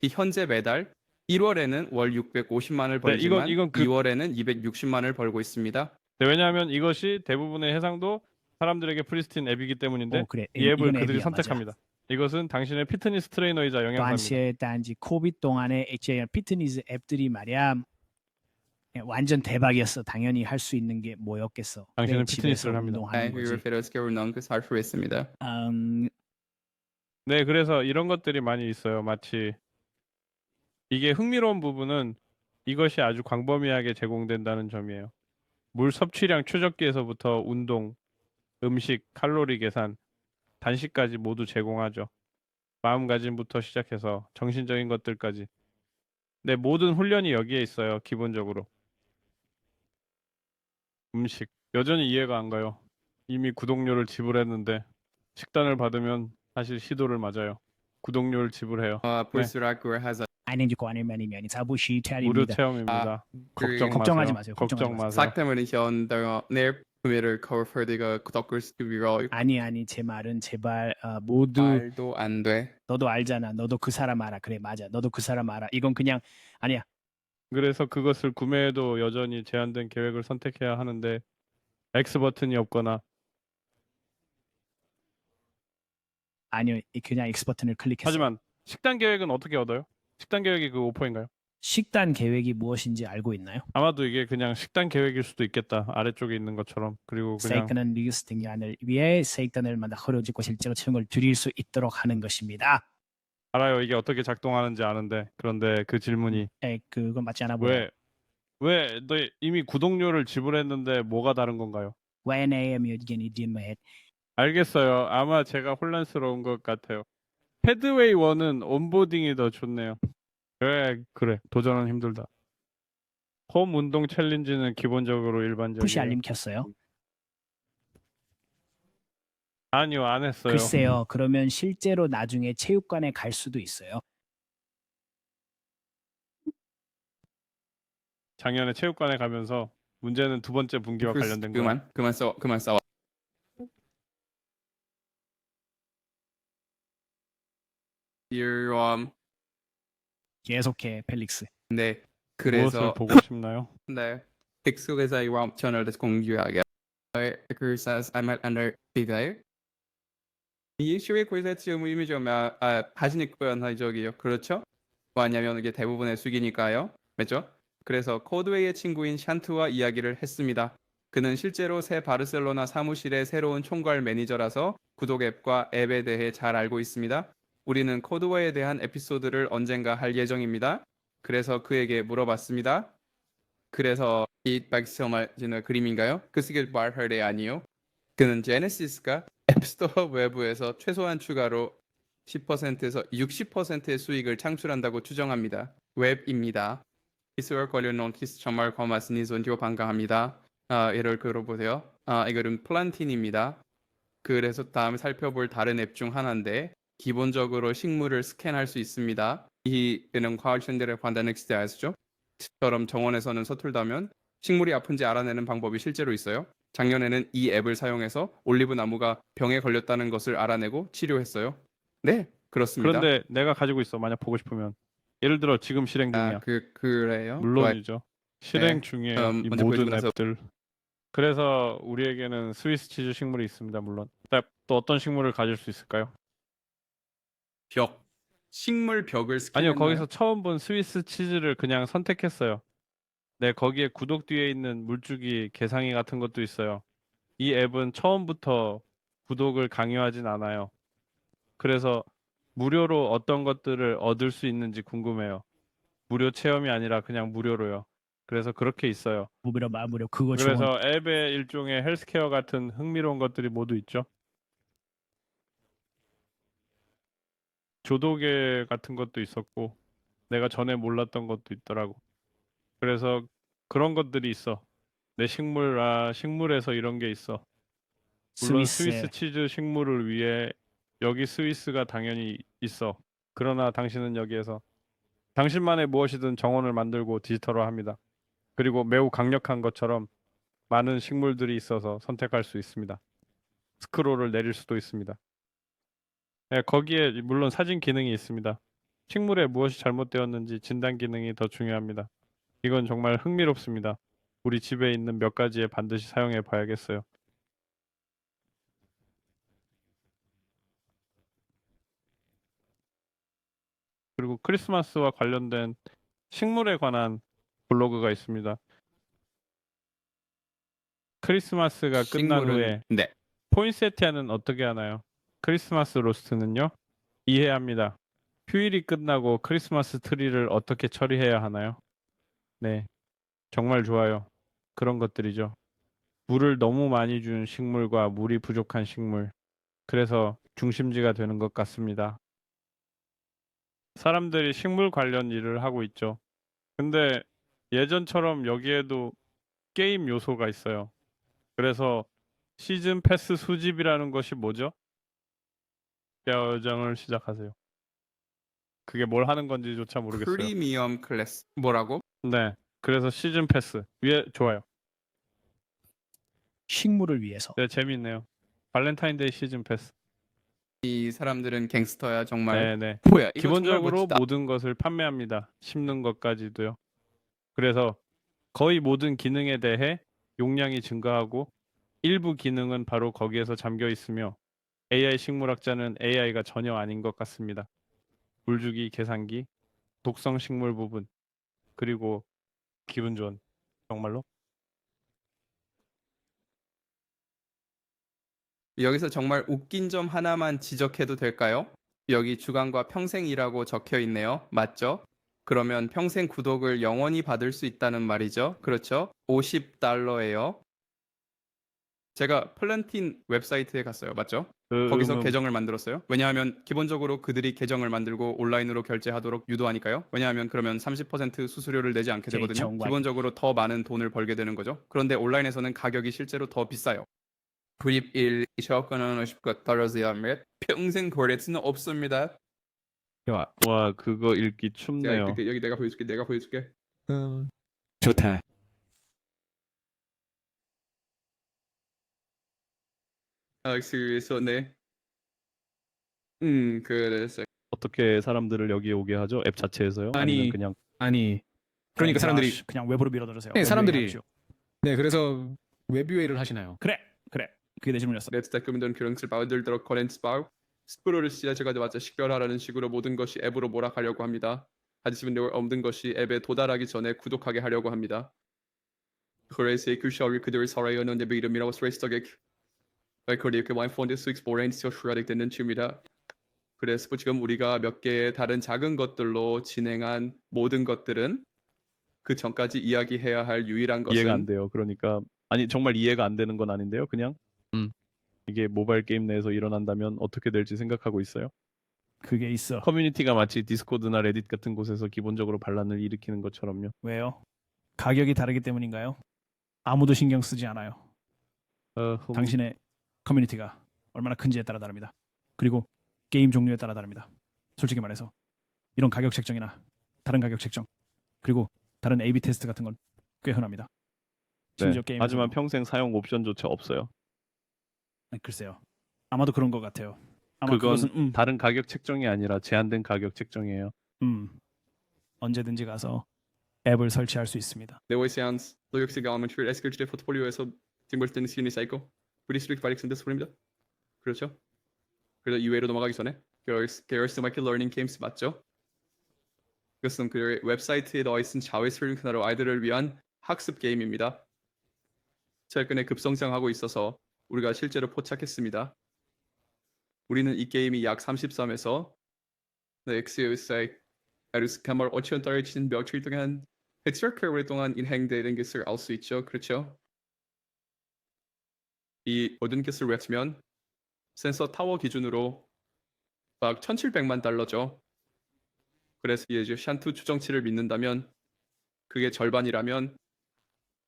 이 현재 매달 1월에는 월 650만을 벌지만 이건 2월에는 260만을 벌고 있습니다. 네, 왜냐하면 이것이 대부분의 해상도 사람들에게 프리스틴 앱이기 때문인데 그래. 이 앱을 이건 그들이 앱이야, 맞아. 선택합니다. 이것은 당신의 피트니스 트레이너이자 영양사입니다. 단시에 단지 코비드 동안에 HAR 피트니스 앱들이 말이야 완전 대박이었어. 당연히 할 수 있는 게 뭐였겠어. 당신은 집에서 피트니스를 합니다. 운동하는 거지. 페로스케로 넣은 그 살수 있습니다. 네, 그래서 이런 것들이 많이 있어요. 마치 이게 흥미로운 부분은 이것이 아주 광범위하게 제공된다는 점이에요. 물 섭취량 추적기에서부터 운동, 음식, 칼로리 계산, 단식까지 모두 제공하죠. 마음가짐부터 시작해서 정신적인 것들까지. 네, 모든 훈련이 여기에 있어요. 기본적으로. 음식. 여전히 이해가 안 가요. 이미 구독료를 지불했는데 식단을 받으면 사실 시도를 맞아요. 구독료를 지불해요. 볼수록 그 회사 아니고 아니면 자부시 무료 차립니다. 체험입니다. 걱정하지 마세요. 걱정 마세요. 삭템은 현대 내 구매를 커버퍼디가 구독을 시키고 아니 제 말은 제발 모두 말도 안 돼. 너도 알잖아. 너도 그 사람 알아. 그래 맞아. 너도 그 사람 알아. 이건 그냥 아니야. 그래서 그것을 구매해도 여전히 제한된 계획을 선택해야 하는데 X 버튼이 없거나 아니요. 그냥 X 버튼을 클릭했어요. 하지만 식단 계획은 어떻게 얻어요? 식단 계획이 그 오퍼인가요? 식단 계획이 무엇인지 알고 있나요? 아마도 이게 그냥 식단 계획일 수도 있겠다. 아래쪽에 있는 것처럼. 그리고 그냥 세이크는 리스팅안을 위해 세이크단을 만나 흐려지고 실제로 채용을 줄일 수 있도록 하는 것입니다. 알아요. 이게 어떻게 작동하는지 아는데 그런데 그 질문이 그건 맞지 않아 보여요. 왜 너 이미 구독료를 지불했는데 뭐가 다른 건가요? When I am again in 알겠어요. 아마 제가 혼란스러운 것 같아요. 헤드웨이 1은 온보딩이 더 좋네요. 그래. 도전은 힘들다. 홈 운동 챌린지는 기본적으로 일반적이에요. 푸시 알림 켰어요? 아니요, 안 했어요. 글쎄요. 그러면 실제로 나중에 체육관에 갈 수도 있어요. 작년에 체육관에 가면서 문제는 두 번째 분기와 관련된 거야. 그만 싸워. 계속해, 펠릭스. 네. 무엇을 그래서 보고 싶나요? 네. 텍스트에서 이와 채널에서 공유하게. 그래서 아마 안을 비가요. 이 시외 qui즈의 의미 좀 하시니까 변화적이요. 그렇죠? 왜냐면 이게 대부분의 수기니까요. 맞죠? 그래서 코드웨이의 친구인 샨트와 이야기를 했습니다. 그는 실제로 새 바르셀로나 사무실의 새로운 총괄 매니저라서 구독 앱과 앱에 대해 잘 알고 있습니다. 우리는 코드웨이에 대한 에피소드를 언젠가 할 예정입니다. 그래서 그에게 물어봤습니다. 그래서 이 박스터마지는 그림인가요? 그 시계 말할 애 아니요. 그는 제네시스가 앱스토어 외부에서 최소한 추가로 10%에서 60%의 수익을 창출한다고 추정합니다. 웹입니다. 기술과 관련 노티스 정말 고맙으니 존중 반가합니다. 예를 들어보세요. 이거는 플란틴입니다. 그래서 다음에 살펴볼 다른 앱 중 하나인데 기본적으로 식물을 스캔할 수 있습니다. 이는 과학신들의 판단을 기대하시죠? 처럼 정원에서는 서툴다면 식물이 아픈지 알아내는 방법이 실제로 있어요. 작년에는 이 앱을 사용해서 올리브 나무가 병에 걸렸다는 것을 알아내고 치료했어요. 네, 그렇습니다. 그런데 내가 가지고 있어. 만약 보고 싶으면. 예를 들어 지금 실행 중이야. 그래요? 물론이죠. 실행 네. 중이에요. 이 먼저 모든 보여주고 나서- 앱들. 그래서 우리에게는 스위스 치즈 식물이 있습니다. 물론. 또 어떤 식물을 가질 수 있을까요? 벽. 식물 벽을 아니요, 스캔했나요? 거기서 처음 본 스위스 치즈를 그냥 선택했어요. 네, 거기에 구독 뒤에 있는 물주기 계상이 같은 것도 있어요. 이 앱은 처음부터 구독을 강요하진 않아요. 그래서 무료로 어떤 것들을 얻을 수 있는지 궁금해요. 무료 체험이 아니라 그냥 무료로요. 그래서 그렇게 있어요. 무료 마무료 그거 좋은. 그래서 앱에 일종의 헬스케어 같은 흥미로운 것들이 모두 있죠. 조도계 같은 것도 있었고 내가 전에 몰랐던 것도 있더라고. 그래서 그런 것들이 있어. 내 식물에서 이런 게 있어. 물론 스위스 치즈 식물을 위해 여기 스위스가 당연히 있어. 그러나 당신은 여기에서 당신만의 무엇이든 정원을 만들고 디지털화합니다. 그리고 매우 강력한 것처럼 많은 식물들이 있어서 선택할 수 있습니다. 스크롤을 내릴 수도 있습니다. 네, 거기에 물론 사진 기능이 있습니다. 식물에 무엇이 잘못되었는지 진단 기능이 더 중요합니다. 이건 정말 흥미롭습니다. 우리 집에 있는 몇 가지에 반드시 사용해 봐야겠어요. 그리고 크리스마스와 관련된 식물에 관한 블로그가 있습니다. 크리스마스가 끝난 후에 네. 포인세티아는 어떻게 하나요? 크리스마스 로스트는요? 이해합니다. 휴일이 끝나고 크리스마스 트리를 어떻게 처리해야 하나요? 네, 정말 좋아요. 그런 것들이죠. 물을 너무 많이 준 식물과 물이 부족한 식물. 그래서 중심지가 되는 것 같습니다. 사람들이 식물 관련 일을 하고 있죠. 근데 예전처럼 여기에도 게임 요소가 있어요. 그래서 시즌 패스 수집이라는 것이 뭐죠? 여정을 시작하세요. 그게 뭘 하는 건지조차 모르겠어요. 프리미엄 클래스. 뭐라고? 네, 그래서 시즌 패스 위에 좋아요. 식물을 위해서. 네, 재밌네요. 발렌타인데이 시즌 패스. 이 사람들은 갱스터야 정말. 네, 네. 뭐야? 이거 기본적으로 정말 멋지다. 모든 것을 판매합니다. 심는 것까지도요. 그래서 거의 모든 기능에 대해 용량이 증가하고 일부 기능은 바로 거기에서 잠겨 있으며 AI 식물학자는 AI가 전혀 아닌 것 같습니다. 물주기, 계산기, 독성 식물 부분, 그리고 기분 좋은 정말로 여기서 정말 웃긴 점 하나만 지적해도 될까요? 여기 주간과 평생이라고 적혀 있네요. 맞죠? 그러면 평생 구독을 영원히 받을 수 있다는 말이죠. 그렇죠? $50예요. 제가 플랜틴 웹사이트에 갔어요. 맞죠? 그 거기서 그러면 계정을 만들었어요. 왜냐하면 기본적으로 그들이 계정을 만들고 온라인으로 결제하도록 유도하니까요. 왜냐하면 그러면 30% 수수료를 내지 않게 되거든요. 정관이. 기본적으로 더 많은 돈을 벌게 되는 거죠. 그런데 온라인에서는 가격이 실제로 더 비싸요. 구입 1 2,000원 떨어지면 평생 거래할 수는 없습니다. 와 그거 읽기 자, 춥네요. 여기 내가 보여줄게. 내가 보여줄게. 좋다. 그래서 네. 그래서 어떻게 사람들을 여기 오게 하죠? 앱 자체에서요? 아니면 아니, 그냥 아니. 그러니까 사람들이 그냥 웹으로 밀어들으세요. 네, 사람들이- 웹 네, 그래서 웹UA를 하시나요? 그래 그게 내 질문이었어. Let's document 그런을 바우들도록 커렌트바우 스프로를 시작해가지고 식별하라는 식으로 모든 것이 앱으로 몰아가려고 합니다. 하지만 없는 것이 앱에 도달하기 전에 구독하게 하려고 합니다. 그래서 그샤를 그들을 살아야 하는 앱의 이름이라고 스트레스하게 그렇게 와이폰에서 익스포렌스 슈라릭 되는 춤이다. 그래서 지금 우리가 몇 개의 다른 작은 것들로 진행한 모든 것들은 그 전까지 이야기해야 할 유일한 것은 이해가 안 돼요. 그러니까 아니 정말 이해가 안 되는 건 아닌데요. 그냥 이게 모바일 게임 내에서 일어난다면 어떻게 될지 생각하고 있어요. 그게 있어. 커뮤니티가 마치 디스코드나 레딧 같은 곳에서 기본적으로 반란을 일으키는 것처럼요. 왜요? 가격이 다르기 때문인가요? 아무도 신경 쓰지 않아요. 당신의 커뮤니티가 얼마나 큰지에 따라 다릅니다. 그리고 게임 종류에 따라 다릅니다. 솔직히 말해서 이런 가격 책정이나 다른 가격 책정 그리고 다른 A/B 테스트 같은 건 꽤 흔합니다. 네. 심지어 게임 하지만 평생 사용 옵션조차 없어요. 글쎄요. 아마도 그런 것 같아요. 아마 그건 그것은 다른 가격 책정이 아니라 제한된 가격 책정이에요. 언제든지 가서 앱을 설치할 수 있습니다. 네오시안스 노역시가 아마추어 에스컬트 포트폴리오에서 딩벌 시니 사이코 브리스트릭 바릭슨데 소리입니다. 그렇죠? 그래서 이외로 넘어가기 전에 게어스 마이클 러닝 게임스 맞죠? 이것은 그 웹사이트에 넣어 있은 자회수를 하나로 아이들을 위한 학습 게임입니다. 최근에 급성장하고 있어서 우리가 실제로 포착했습니다. 우리는 이 게임이 약 33에서 엑스요사이 아르스카말 5천 떨어지는 며칠 동안 엑스트라 오랫동안 인행되는 것을 알 수 있죠. 그렇죠? 이 모든 것을 외치면 센서 타워 기준으로 막 1,700만 달러죠. 그래서 이제 샨투 추정치를 믿는다면 그게 절반이라면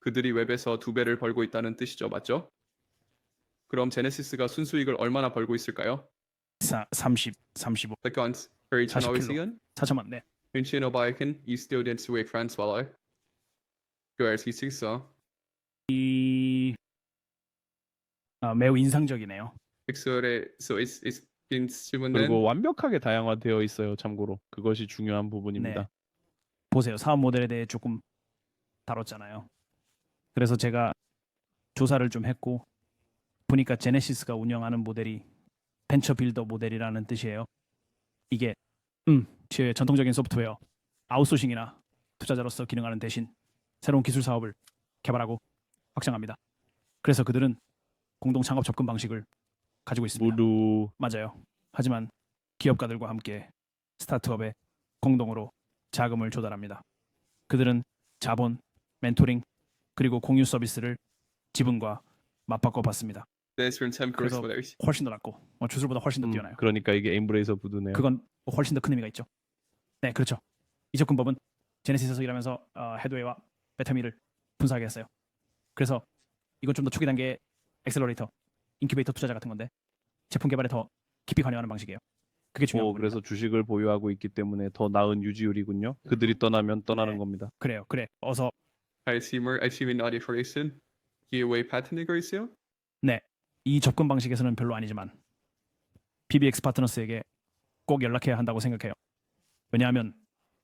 그들이 웹에서 2배를 벌고 있다는 뜻이죠. 맞죠? 그럼 제네시스가 순수익을 얼마나 벌고 있을까요? 35 Seconds. Very 40킬로. 4천만 네. Pinchino Baiken, 이 students way Francois. 그 알 수 있어. 매우 인상적이네요. 엑셀에 so it's been 질문은 그리고 완벽하게 다양화되어 있어요. 참고로 그것이 중요한 부분입니다. 네. 보세요. 사업 모델에 대해 조금 다뤘잖아요. 그래서 제가 조사를 좀 했고 보니까 제네시스가 운영하는 모델이 벤처 빌더 모델이라는 뜻이에요. 이게 제 전통적인 소프트웨어 아웃소싱이나 투자자로서 기능하는 대신 새로운 기술 사업을 개발하고 확장합니다. 그래서 그들은 공동 창업 접근 방식을 가지고 있습니다. 무루 맞아요. 하지만 기업가들과 함께 스타트업에 공동으로 자금을 조달합니다. 그들은 자본, 멘토링, 그리고 공유 서비스를 지분과 맞바꿔 받습니다. There's been some 그래서 correspondence. 훨씬 더 낫고 주술보다 훨씬 더 뛰어나요. 그러니까 이게 엠브레이서 부두네요. 그건 훨씬 더 큰 의미가 있죠. 네, 그렇죠. 이 접근법은 제네시스에서 일하면서 헤드웨이와 베타미를 분사하게 했어요. 그래서 이건 좀 더 초기 단계의 액셀러레이터, 인큐베이터 투자자 같은 건데 제품 개발에 더 깊이 관여하는 방식이에요. 그게 중요한 부분입니다. 그래서 주식을 보유하고 있기 때문에 더 나은 유지율이군요. 그들이 떠나면 떠나는 네. 겁니다. 그래요. 그래. 어서 I see audio creation. 기회의 파트너가 있어요? 이 접근 방식에서는 별로 아니지만 PBX 파트너스에게 꼭 연락해야 한다고 생각해요. 왜냐하면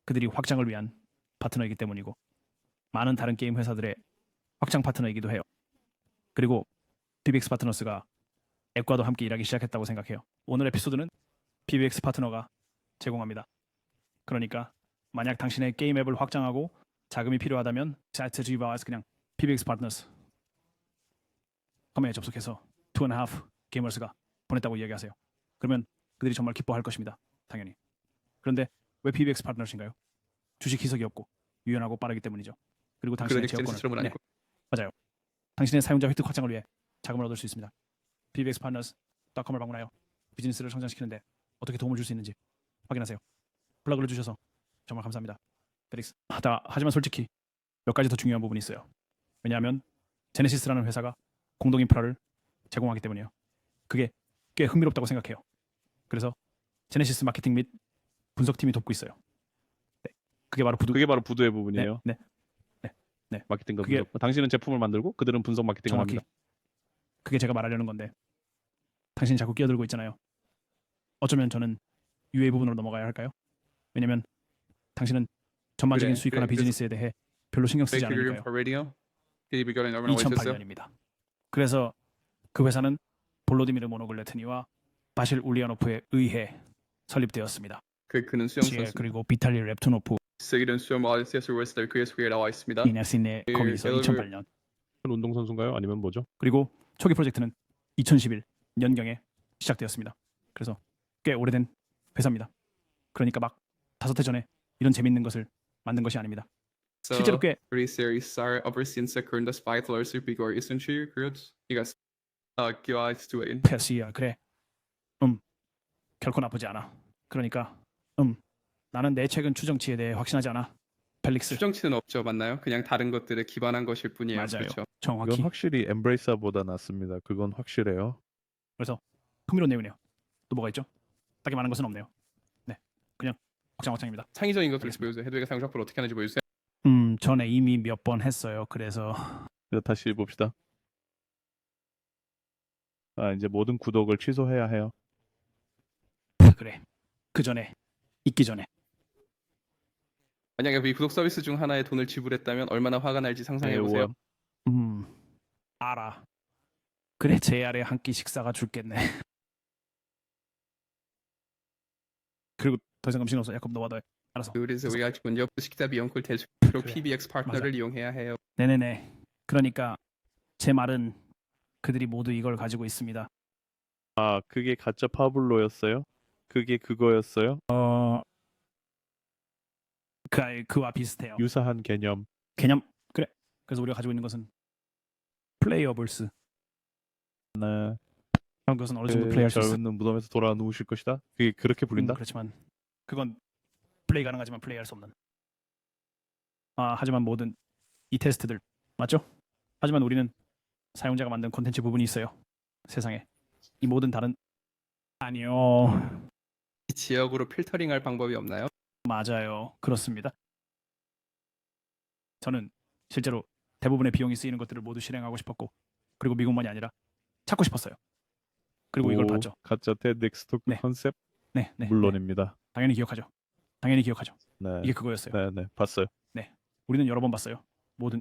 그들이 확장을 위한 파트너이기 때문이고 많은 다른 게임 회사들의 확장 파트너이기도 해요. 그리고 PBX 파트너스가 앱과도 함께 일하기 시작했다고 생각해요. 오늘 에피소드는 PBX 파트너가 제공합니다. 그러니까 만약 당신의 게임 앱을 확장하고 자금이 필요하다면 사이트 지바와서 그냥 PBX 파트너스 컴에 접속해서 2.5 게이머스가 보냈다고 이야기하세요. 그러면 그들이 정말 기뻐할 것입니다. 당연히. 그런데 왜 PBX 파트너신가요? 주식 희석이 없고 유연하고 빠르기 때문이죠. 그리고 당신의 그러니까 제어권을 제네시스처럼은 아니고. 맞아요. 당신의 사용자 획득 확장을 위해 자금을 얻을 수 있습니다. pbxpartners.com을 방문하여 비즈니스를 성장시키는데 어떻게 도움을 줄 수 있는지 확인하세요. 플러그를 주셔서 정말 감사합니다. 펠릭스. 하지만 솔직히 몇 가지 더 중요한 부분이 있어요. 왜냐하면 제네시스라는 회사가 공동 인프라를 제공하기 때문이에요. 그게 꽤 흥미롭다고 생각해요. 그래서 제네시스 마케팅 및 분석팀이 돕고 있어요. 네, 그게 바로 그게 바로 부두의 부분이에요. 네, 마케팅과 그게- 분석. 당신은 제품을 만들고 그들은 분석 마케팅을 정확히 합니다. 그게 제가 말하려는 건데 당신이 자꾸 끼어들고 있잖아요. 어쩌면 저는 유의 부분으로 넘어가야 할까요? 왜냐면 당신은 전반적인 그래, 수익화나 그래, 비즈니스에 대해 별로 신경 쓰지 Bakery 않으니까요. for Radio. 비비거리 얼마나 오셨어요? 2008년입니다. 그래서 그 회사는 볼로디미르 모노글레트니와 바실 울리아노프에 의해 설립되었습니다. 그는 수영 예, 선수. 그리고 비탈리 랩투노프, 쓰기는 수영 아시아스 웨스터 그의 소개에 나와 있습니다. 이네시네 그 거기서 앨범을- 2008년. 운동 선수인가요? 아니면 뭐죠? 그리고 초기 프로젝트는 2011년경에 시작되었습니다. 그래서 꽤 오래된 회사입니다. 그러니까 막 5해 전에 이런 재밌는 것을 만든 것이 아닙니다. 실제로 꽤 우리 series are overseen sa current spital bigor isn't she good? 이가 기와 스투웨인. 패시야. 그래. 결코 나쁘지 않아. 그러니까 나는 내 최근 추정치에 대해 확신하지 않아. 펠릭스. 추정치는 없죠, 맞나요? 그냥 다른 것들에 기반한 것일 뿐이에요. 맞아요. 그렇죠. 정확히. 이건 확실히 엠브레이서보다 낫습니다. 그건 확실해요. 그래서 흥미로운 내용이네요. 또 뭐가 있죠? 딱히 많은 것은 없네요. 네, 그냥 확장입니다. 창의적인 것들을 보여주세요. 헤드웨이가 상작을 어떻게 하는지 보여주세요. 전에 이미 몇 번 했어요. 그래서 그래서 다시 봅시다. 이제 모든 구독을 취소해야 해요. 그래. 그 전에 있기 전에 만약에 이 구독 서비스 중 하나에 돈을 지불했다면 얼마나 화가 날지 상상해 보세요. 원. 알아. 그래, 제 아래 한 끼 식사가 줄겠네. 그리고 더 이상 음식 없어. 야곱 너와 너 알아서. 그래서 우리가 먼저 식사 비용 콜 대수로 그래. PBX 파트너를 맞아. 이용해야 해요. 네네네. 그러니까 제 말은 그들이 모두 이걸 가지고 있습니다. 그게 가짜 파블로였어요? 그게 그거였어요? 그와 비슷해요. 유사한 개념. 개념 그래. 그래서 우리가 가지고 있는 것은 플레이어블스. 네. 그것은 어느 정도 플레이할 수 있어. 저는 무덤에서 돌아 누우실 것이다. 그게 그렇게 불린다? 그렇지만 그건 플레이 가능하지만 플레이할 수 없는. 하지만 모든 이 테스트들 맞죠? 하지만 우리는 사용자가 만든 콘텐츠 부분이 있어요. 세상에 이 모든 다른 아니요. 이 지역으로 필터링할 방법이 없나요? 맞아요. 그렇습니다. 저는 실제로 대부분의 비용이 쓰이는 것들을 모두 실행하고 싶었고 그리고 미국만이 아니라 찾고 싶었어요. 그리고 이걸 봤죠. 가짜 테드엑스 토크 네. 컨셉? 네. 물론입니다. 당연히 기억하죠. 당연히 기억하죠. 네. 이게 그거였어요. 네, 봤어요. 우리는 여러 번 봤어요. 모든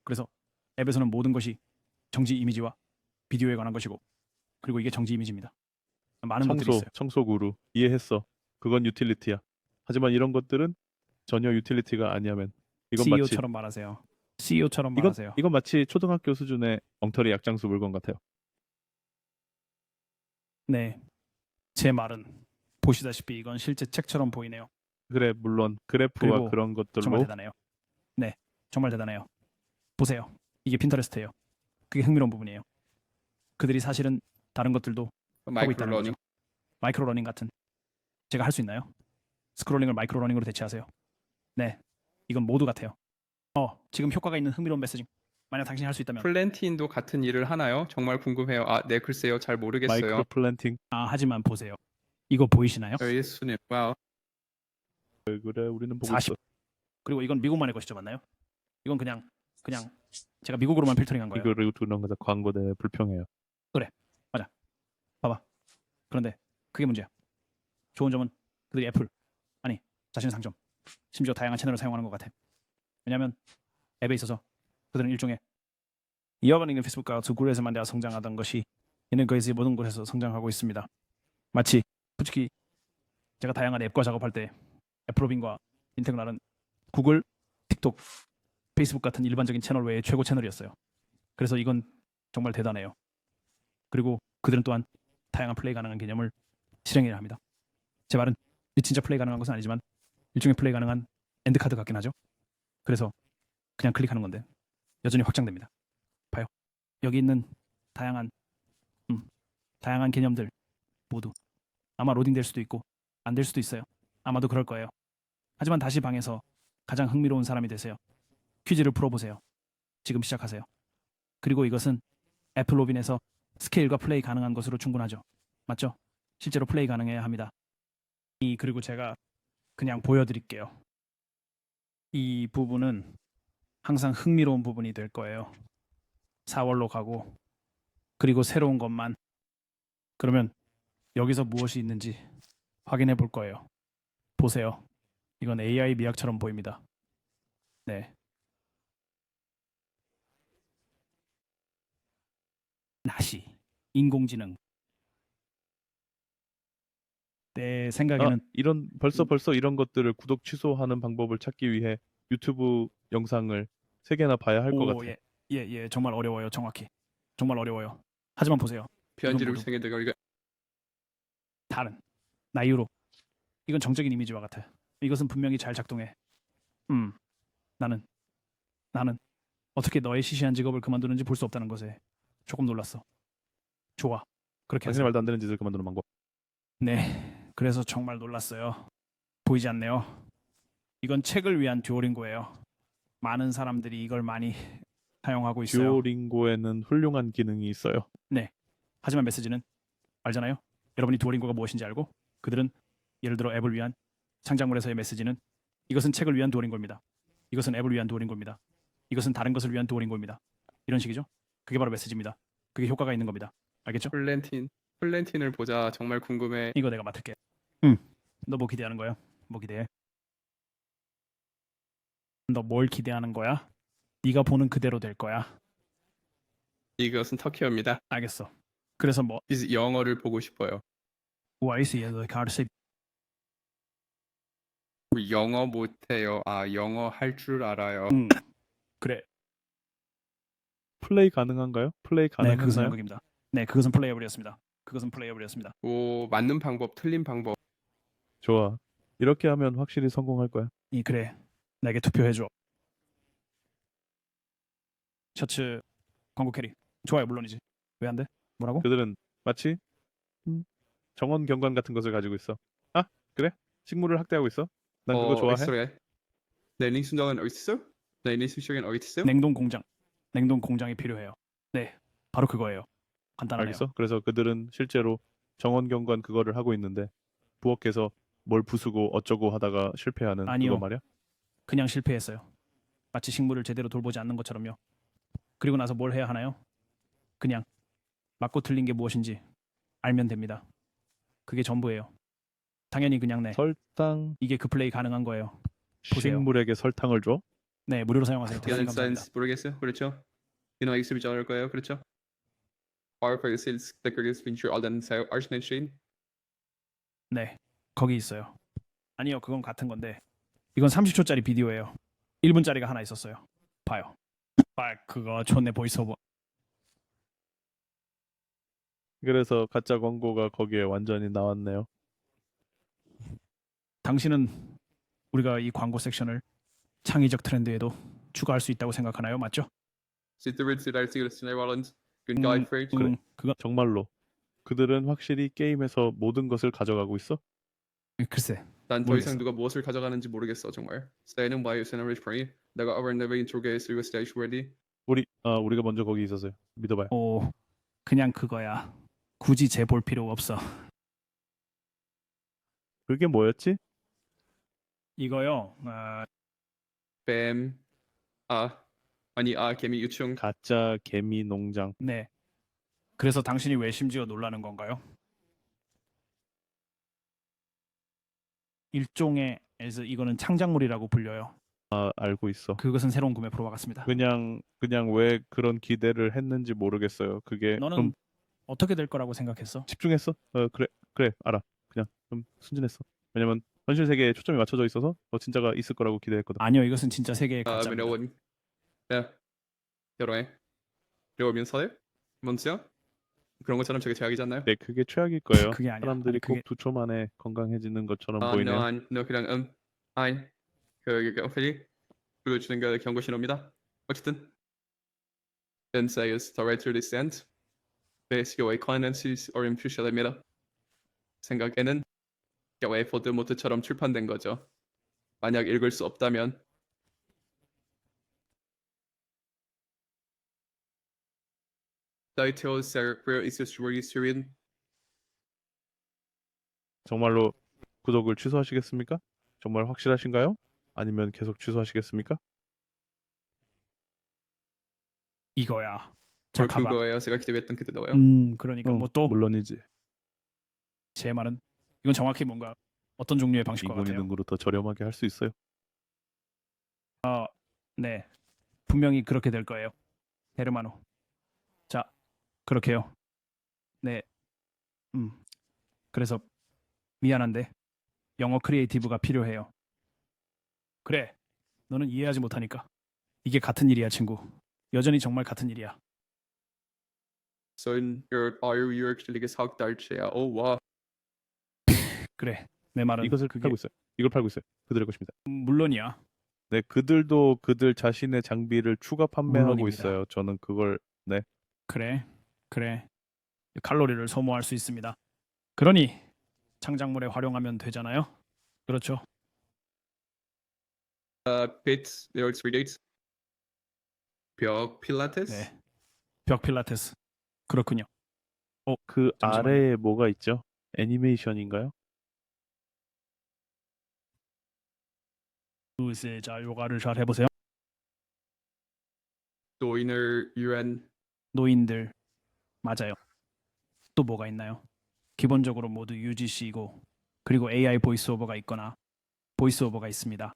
그래서 앱에서는 모든 것이 정지 이미지와 비디오에 관한 것이고 그리고 이게 정지 이미지입니다. 많은 것들이 있어요. 청소 구루. 이해했어. 그건 유틸리티야. 하지만 이런 것들은 전혀 유틸리티가 아니야면 이건 마치 CEO처럼 말하세요. CEO처럼 말하세요. 이건 마치 초등학교 수준의 엉터리 약장수 물건 같아요. 네. 제 말은 보시다시피 이건 실제 책처럼 보이네요. 그래, 물론 그래프와 그리고 그런 것들로 정말 대단해요. 네. 정말 대단해요. 보세요. 이게 핀터레스트예요. 그게 흥미로운 부분이에요. 그들이 사실은 다른 것들도 하고 마이크로 있다는 러닝. 거죠. 마이크로 러닝 같은. 제가 할 수 있나요? 스크롤링을 마이크로 러닝으로 대체하세요. 네. 이건 모두 같아요. 지금 효과가 있는 흥미로운 메시지. 만약 당신이 할 수 있다면. 플랜틴도 같은 일을 하나요? 정말 궁금해요. 네, 글쎄요. 잘 모르겠어요. 마이크로 플랜팅. 하지만 보세요. 이거 보이시나요? 예수님. 와우. 그래, 우리는 보고 40. 있어. 그리고 이건 미국만의 것이죠, 맞나요? 이건 그냥 제가 미국으로만 필터링한 거예요. 이거를 두는 거다. 광고 대회 불평해요. 봐봐. 그런데 그게 문제야. 좋은 점은 그들이 애플 자신의 상점 심지어 다양한 채널을 사용하는 것 같아. 왜냐하면 앱에 있어서 그들은 일종의 이어가는 페이스북과 두 그룹에서 만나 성장하던 것이 이는 거기서 모든 곳에서 성장하고 있습니다. 마치 솔직히 제가 다양한 앱과 작업할 때 애플로빈과 인테그랄은 구글, 틱톡, 페이스북 같은 일반적인 채널 외의 최고 채널이었어요. 그래서 이건 정말 대단해요. 그리고 그들은 또한 다양한 플레이 가능한 개념을 실행해야 합니다. 제 말은 진짜 플레이 가능한 것은 아니지만 일종의 플레이 가능한 엔드카드 같긴 하죠. 그래서 그냥 클릭하는 건데 여전히 확장됩니다. 봐요. 여기 있는 다양한 다양한 개념들 모두 아마 로딩될 수도 있고 안 될 수도 있어요. 아마도 그럴 거예요. 하지만 다시 방에서 가장 흥미로운 사람이 되세요. 퀴즈를 풀어보세요. 지금 시작하세요. 그리고 이것은 애플 로빈에서 스케일과 플레이 가능한 것으로 충분하죠. 맞죠? 실제로 플레이 가능해야 합니다. 그리고 제가 그냥 보여드릴게요. 이 부분은 항상 흥미로운 부분이 될 거예요. 4월로 가고 그리고 새로운 것만 그러면 여기서 무엇이 있는지 확인해 볼 거예요. 보세요. 이건 AI 미학처럼 보입니다. 네. 나시 인공지능. 내 생각에는 이런 벌써 이런 것들을 구독 취소하는 방법을 찾기 위해 유튜브 영상을 3개나 봐야 할 것 같아. 예, 정말 어려워요. 정확히. 정말 어려워요. 하지만 보세요. 편지를 모두 생에 들고 이거 다른 나이로 이건 정적인 이미지와 같아. 이것은 분명히 잘 작동해. 나는 어떻게 너의 시시한 직업을 그만두는지 볼 수 없다는 것에 조금 놀랐어. 좋아. 그렇게 당신의 하세요. 말도 안 되는 짓을 그만두는 방법. 네. 그래서 정말 놀랐어요. 보이지 않네요. 이건 책을 위한 듀오링고예요. 많은 사람들이 이걸 많이 사용하고 있어요. 듀오링고에는 훌륭한 기능이 있어요. 하지만 메시지는 알잖아요. 여러분이 듀오링고가 무엇인지 알고 그들은 예를 들어 앱을 위한 창작물에서의 메시지는 이것은 책을 위한 듀오링고입니다. 이것은 앱을 위한 듀오링고입니다. 이것은 다른 것을 위한 듀오링고입니다. 이런 식이죠. 그게 바로 메시지입니다. 그게 효과가 있는 겁니다. 알겠죠? 플랜틴을 보자. 정말 궁금해. 이거 내가 맡을게. 너 뭐 기대하는 거야? 뭐 기대해? 너 뭘 기대하는 거야? 네가 보는 그대로 될 거야. 이것은 터키어입니다. 알겠어. 그래서 뭐 이제 영어를 보고 싶어요. 영어 못해요. 영어 할 줄 알아요. 그래. 플레이 가능한가요? 플레이 네, 그것은 가능한가요? 연극입니다. 네, 그것은 플레이어블이었습니다. 그것은 플레이어블이었습니다. 오, 맞는 방법, 틀린 방법. 좋아. 이렇게 하면 확실히 성공할 거야. 그래. 나에게 투표해줘. 셔츠 광고 캐리. 좋아요, 물론이지. 왜 안 돼? 뭐라고? 그들은 마치 정원 경관 같은 것을 가지고 있어. 그래? 식물을 학대하고 있어? 난 그거 좋아해. 엑스레이. 내 순정은 어디 있어? 내 순정은 어디 있어? 냉동 공장이 필요해요. 네, 바로 그거예요. 간단하네요. 알겠어? 그래서 그들은 실제로 정원 경관 그거를 하고 있는데 부엌에서 뭘 부수고 어쩌고 하다가 실패하는 아니요. 그거 말이야? 그냥 실패했어요. 마치 식물을 제대로 돌보지 않는 것처럼요. 그리고 나서 뭘 해야 하나요? 그냥 맞고 틀린 게 무엇인지 알면 됩니다. 그게 전부예요. 당연히 그냥 설탕 이게 그 플레이 가능한 거예요. 보세요. 식물에게 설탕을 줘? 네, 무료로 사용하세요. 대단히 이런 감사합니다. 센스 모르겠어요. 그렇죠? 이노 익스비지 않을 거예요. 그렇죠? Powerful sales stickers feature all the Arsenal chain. 네, 거기 있어요. 아니요, 그건 같은 건데 이건 30초짜리 비디오예요. 1분짜리가 하나 있었어요. 봐요. 그거 좋네 보이스오버. 그래서 가짜 광고가 거기에 완전히 나왔네요. 당신은 우리가 이 광고 섹션을 창의적 트렌드에도 추가할 수 있다고 생각하나요? 맞죠? 그건 정말로 그들은 확실히 게임에서 모든 것을 가져가고 있어? 글쎄. 난 더 이상 모르겠어. 누가 무엇을 가져가는지 모르겠어 정말. 스테이는 바이오 세너리지 프리. 내가 어버너베 인트로게 쓰고 스테이지 레디. 우리가 먼저 거기 있었어요. 믿어봐요. 그냥 그거야. 굳이 재볼 필요 없어. 그게 뭐였지? 이거요. 뱀. 개미 유충. 가짜 개미 농장. 네. 그래서 당신이 왜 심지어 놀라는 건가요? 일종의 이거는 창작물이라고 불려요. 알고 있어. 그것은 새로운 구매 프로와 같습니다. 그냥 왜 그런 기대를 했는지 모르겠어요. 그게 너는 좀 어떻게 될 거라고 생각했어? 집중했어? 그래 알아. 그냥 좀 순진했어. 왜냐면 현실 세계에 초점이 맞춰져 있어서 진짜가 있을 거라고 기대했거든. 아니요, 이것은 진짜 세계의 가짜입니다. 메노원. 여러해. 그러면서요? 뭔지요? 그런 것처럼 저게 제약이지 않나요? 네, 그게 최악일 거예요. 그게 아니야. 사람들이 아니, 그게- 꼭 2초 만에 건강해지는 것처럼 보이네요. no, 그냥 그 어플이 불러주는 게 경고 신호입니다. 어쨌든 ensaios Director Descent, SEO의 컨텐츠 어림푸셔입니다. 생각에는 겨우의 포드모트처럼 출판된 거죠. 만약 읽을 수 없다면 Title Server is Restoring 정말로 구독을 취소하시겠습니까? 정말 확실하신가요? 아니면 계속 취소하시겠습니까? 이거야. 자, 가봐. 그거예요. 제가 기대했던 그 뜻어요. 그러니까 뭐 또 제 물론이지. 말은 이건 정확히 뭔가 어떤 종류의 방식과 인공지 같아요. 능으로 더 저렴하게 할 수 있어요. 네, 분명히 그렇게 될 거예요. 헤르마노. 자, 그렇게요. 네, 그래서 미안한데 영어 크리에이티브가 필요해요. 그래, 너는 이해하지 못하니까. 이게 같은 일이야, 친구. 여전히 정말 같은 일이야. So in your are you actually gesagt 달치야. 오 와. 그래, 내 말은 이것을 그게 팔고 있어요. 이걸 팔고 있어요. 그들의 것입니다. 물론이야. 네, 그들도 그들 자신의 장비를 추가 판매하고 물론입니다. 있어요. 저는 그걸 그래. 칼로리를 소모할 수 있습니다. 그러니 창작물에 활용하면 되잖아요. 그렇죠. Pit lyrics redates. 벽 필라테스. 네. 벽 필라테스. 그렇군요. 그 잠시만요. 아래에 뭐가 있죠? 애니메이션인가요? 글쎄, 자, 요가를 잘 해보세요. 노인을 유한 노인들 맞아요. 또 뭐가 있나요? 기본적으로 모두 UGC이고 그리고 AI 보이스오버가 있거나 보이스오버가 있습니다.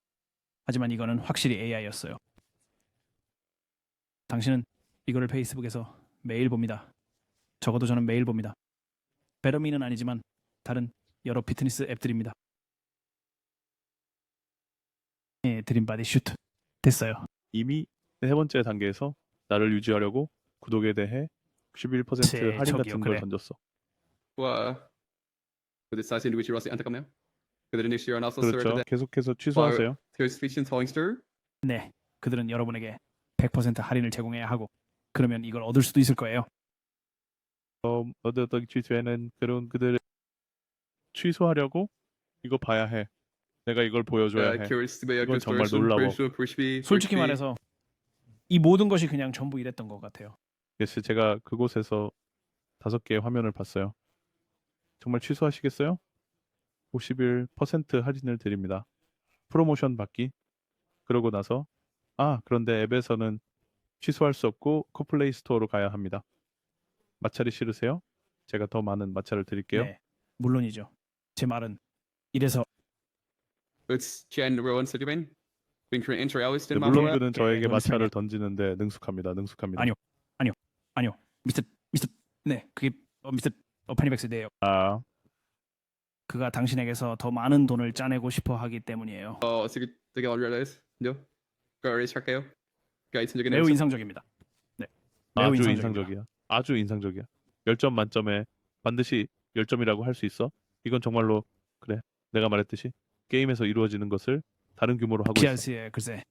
하지만 이거는 확실히 AI였어요. 당신은 이거를 페이스북에서 매일 봅니다. 적어도 저는 매일 봅니다. 베러미는 아니지만 다른 여러 피트니스 앱들입니다. 네, 드림바디 슈트 됐어요. 이미 세 번째 단계에서 나를 유지하려고 구독에 대해 11% 제 할인 같은 저기요, 걸 그래. 던졌어. 와. 그들 사실 누구지로서 안타깝네요. 그들은 역시 나서 그렇죠. 계속해서 취소하세요. Here's Fiction Tollingster. 네, 그들은 여러분에게 100% 할인을 제공해야 하고 그러면 이걸 얻을 수도 있을 거예요. 어떤 취소에는 그런 그들을 취소하려고 이거 봐야 해. 내가 이걸 보여줘야 해. 이건 정말 놀라워. 솔직히 말해서 이 모든 것이 그냥 전부 이랬던 것 같아요. 그래서 제가 그곳에서 5개의 화면을 봤어요. 정말 취소하시겠어요? 51% 할인을 드립니다. 프로모션 받기. 그러고 나서 그런데 앱에서는 취소할 수 없고 코플레이 스토어로 가야 합니다. 마찰이 싫으세요? 제가 더 많은 마찰을 드릴게요. 네, 물론이죠. 제 말은 이래서 It's Jen Rowan Sediman. Being interest 네, in 물론 my 그는 저에게 네, 마찰을 던지는데 능숙합니다. 아니요. 미스터 네, 그게 미스터 파니백스인데요. 그가 당신에게서 더 많은 돈을 짜내고 싶어 하기 때문이에요. sige, det kan jeg aldrig realize. Jo. Gør det, 할게요. 가이튼 매우 인상적입니다. 네, 매우 아주 인상적입니다. 인상적이야. 아주 인상적이야. 10점 만점에 반드시 10점이라고 할 수 있어. 이건 정말로 그래. 내가 말했듯이 게임에서 이루어지는 것을 다른 규모로 하고 있어. PRC의 글쎄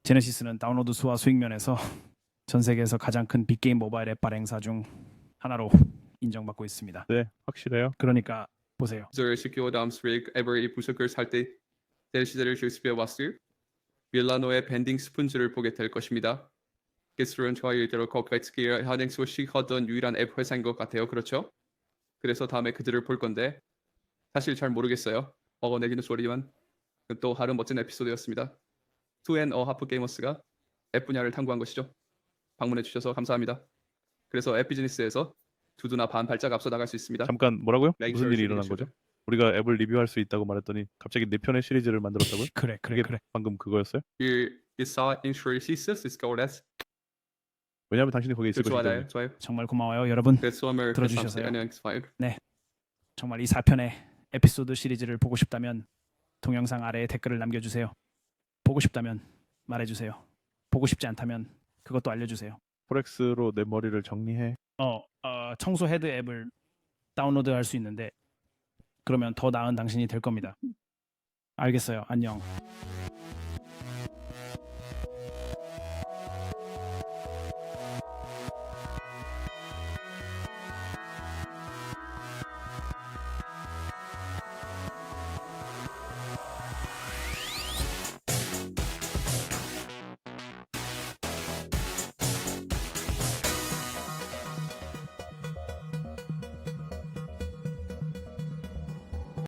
제네시스는 다운로드 수와 수익 면에서 전 세계에서 가장 큰 빅게임 모바일 앱 발행사 중 하나로 인정받고 있습니다. 네, 확실해요. 그러니까 보세요. 저를 시키고 다음 스프레이 에버 이 부석을 살때 될 시절을 주스피어 왔을 밀라노의 밴딩 스푼즈를 보게 될 것입니다. 게스트론 저와 일대로 거기에 하행 소식 하던 유일한 앱 회사인 것 같아요. 그렇죠? 그래서 다음에 그들을 볼 건데 사실 잘 모르겠어요. 내기는 소리지만 또 다른 멋진 에피소드였습니다. 투앤어 하프 게이머스가 앱 분야를 탐구한 것이죠. 방문해 주셔서 감사합니다. 그래서 앱 비즈니스에서 두두나 반 발짝 앞서 나갈 수 있습니다. 잠깐 뭐라고요? Make 무슨 sure 일이 you 일어난 finish 거죠? 우리가 앱을 리뷰할 수 있다고 말했더니 갑자기 4편의 시리즈를 만들었다고요? 그래. 그게 방금 그거였어요? You saw insurances is called as. 왜냐하면 당신이 거기에 있을 것이기 때문에. 좋아요. 정말 고마워요, 여러분. 그래서 오늘 들어주셔서요. expired. 정말 이 4편의 에피소드 시리즈를 보고 싶다면 동영상 아래에 댓글을 남겨주세요. 보고 싶다면 말해주세요. 보고 싶지 않다면 그것도 알려주세요. 포렉스로 내 머리를 정리해. 청소 헤드 앱을 다운로드할 수 있는데 그러면 더 나은 당신이 될 겁니다. 알겠어요. 안녕.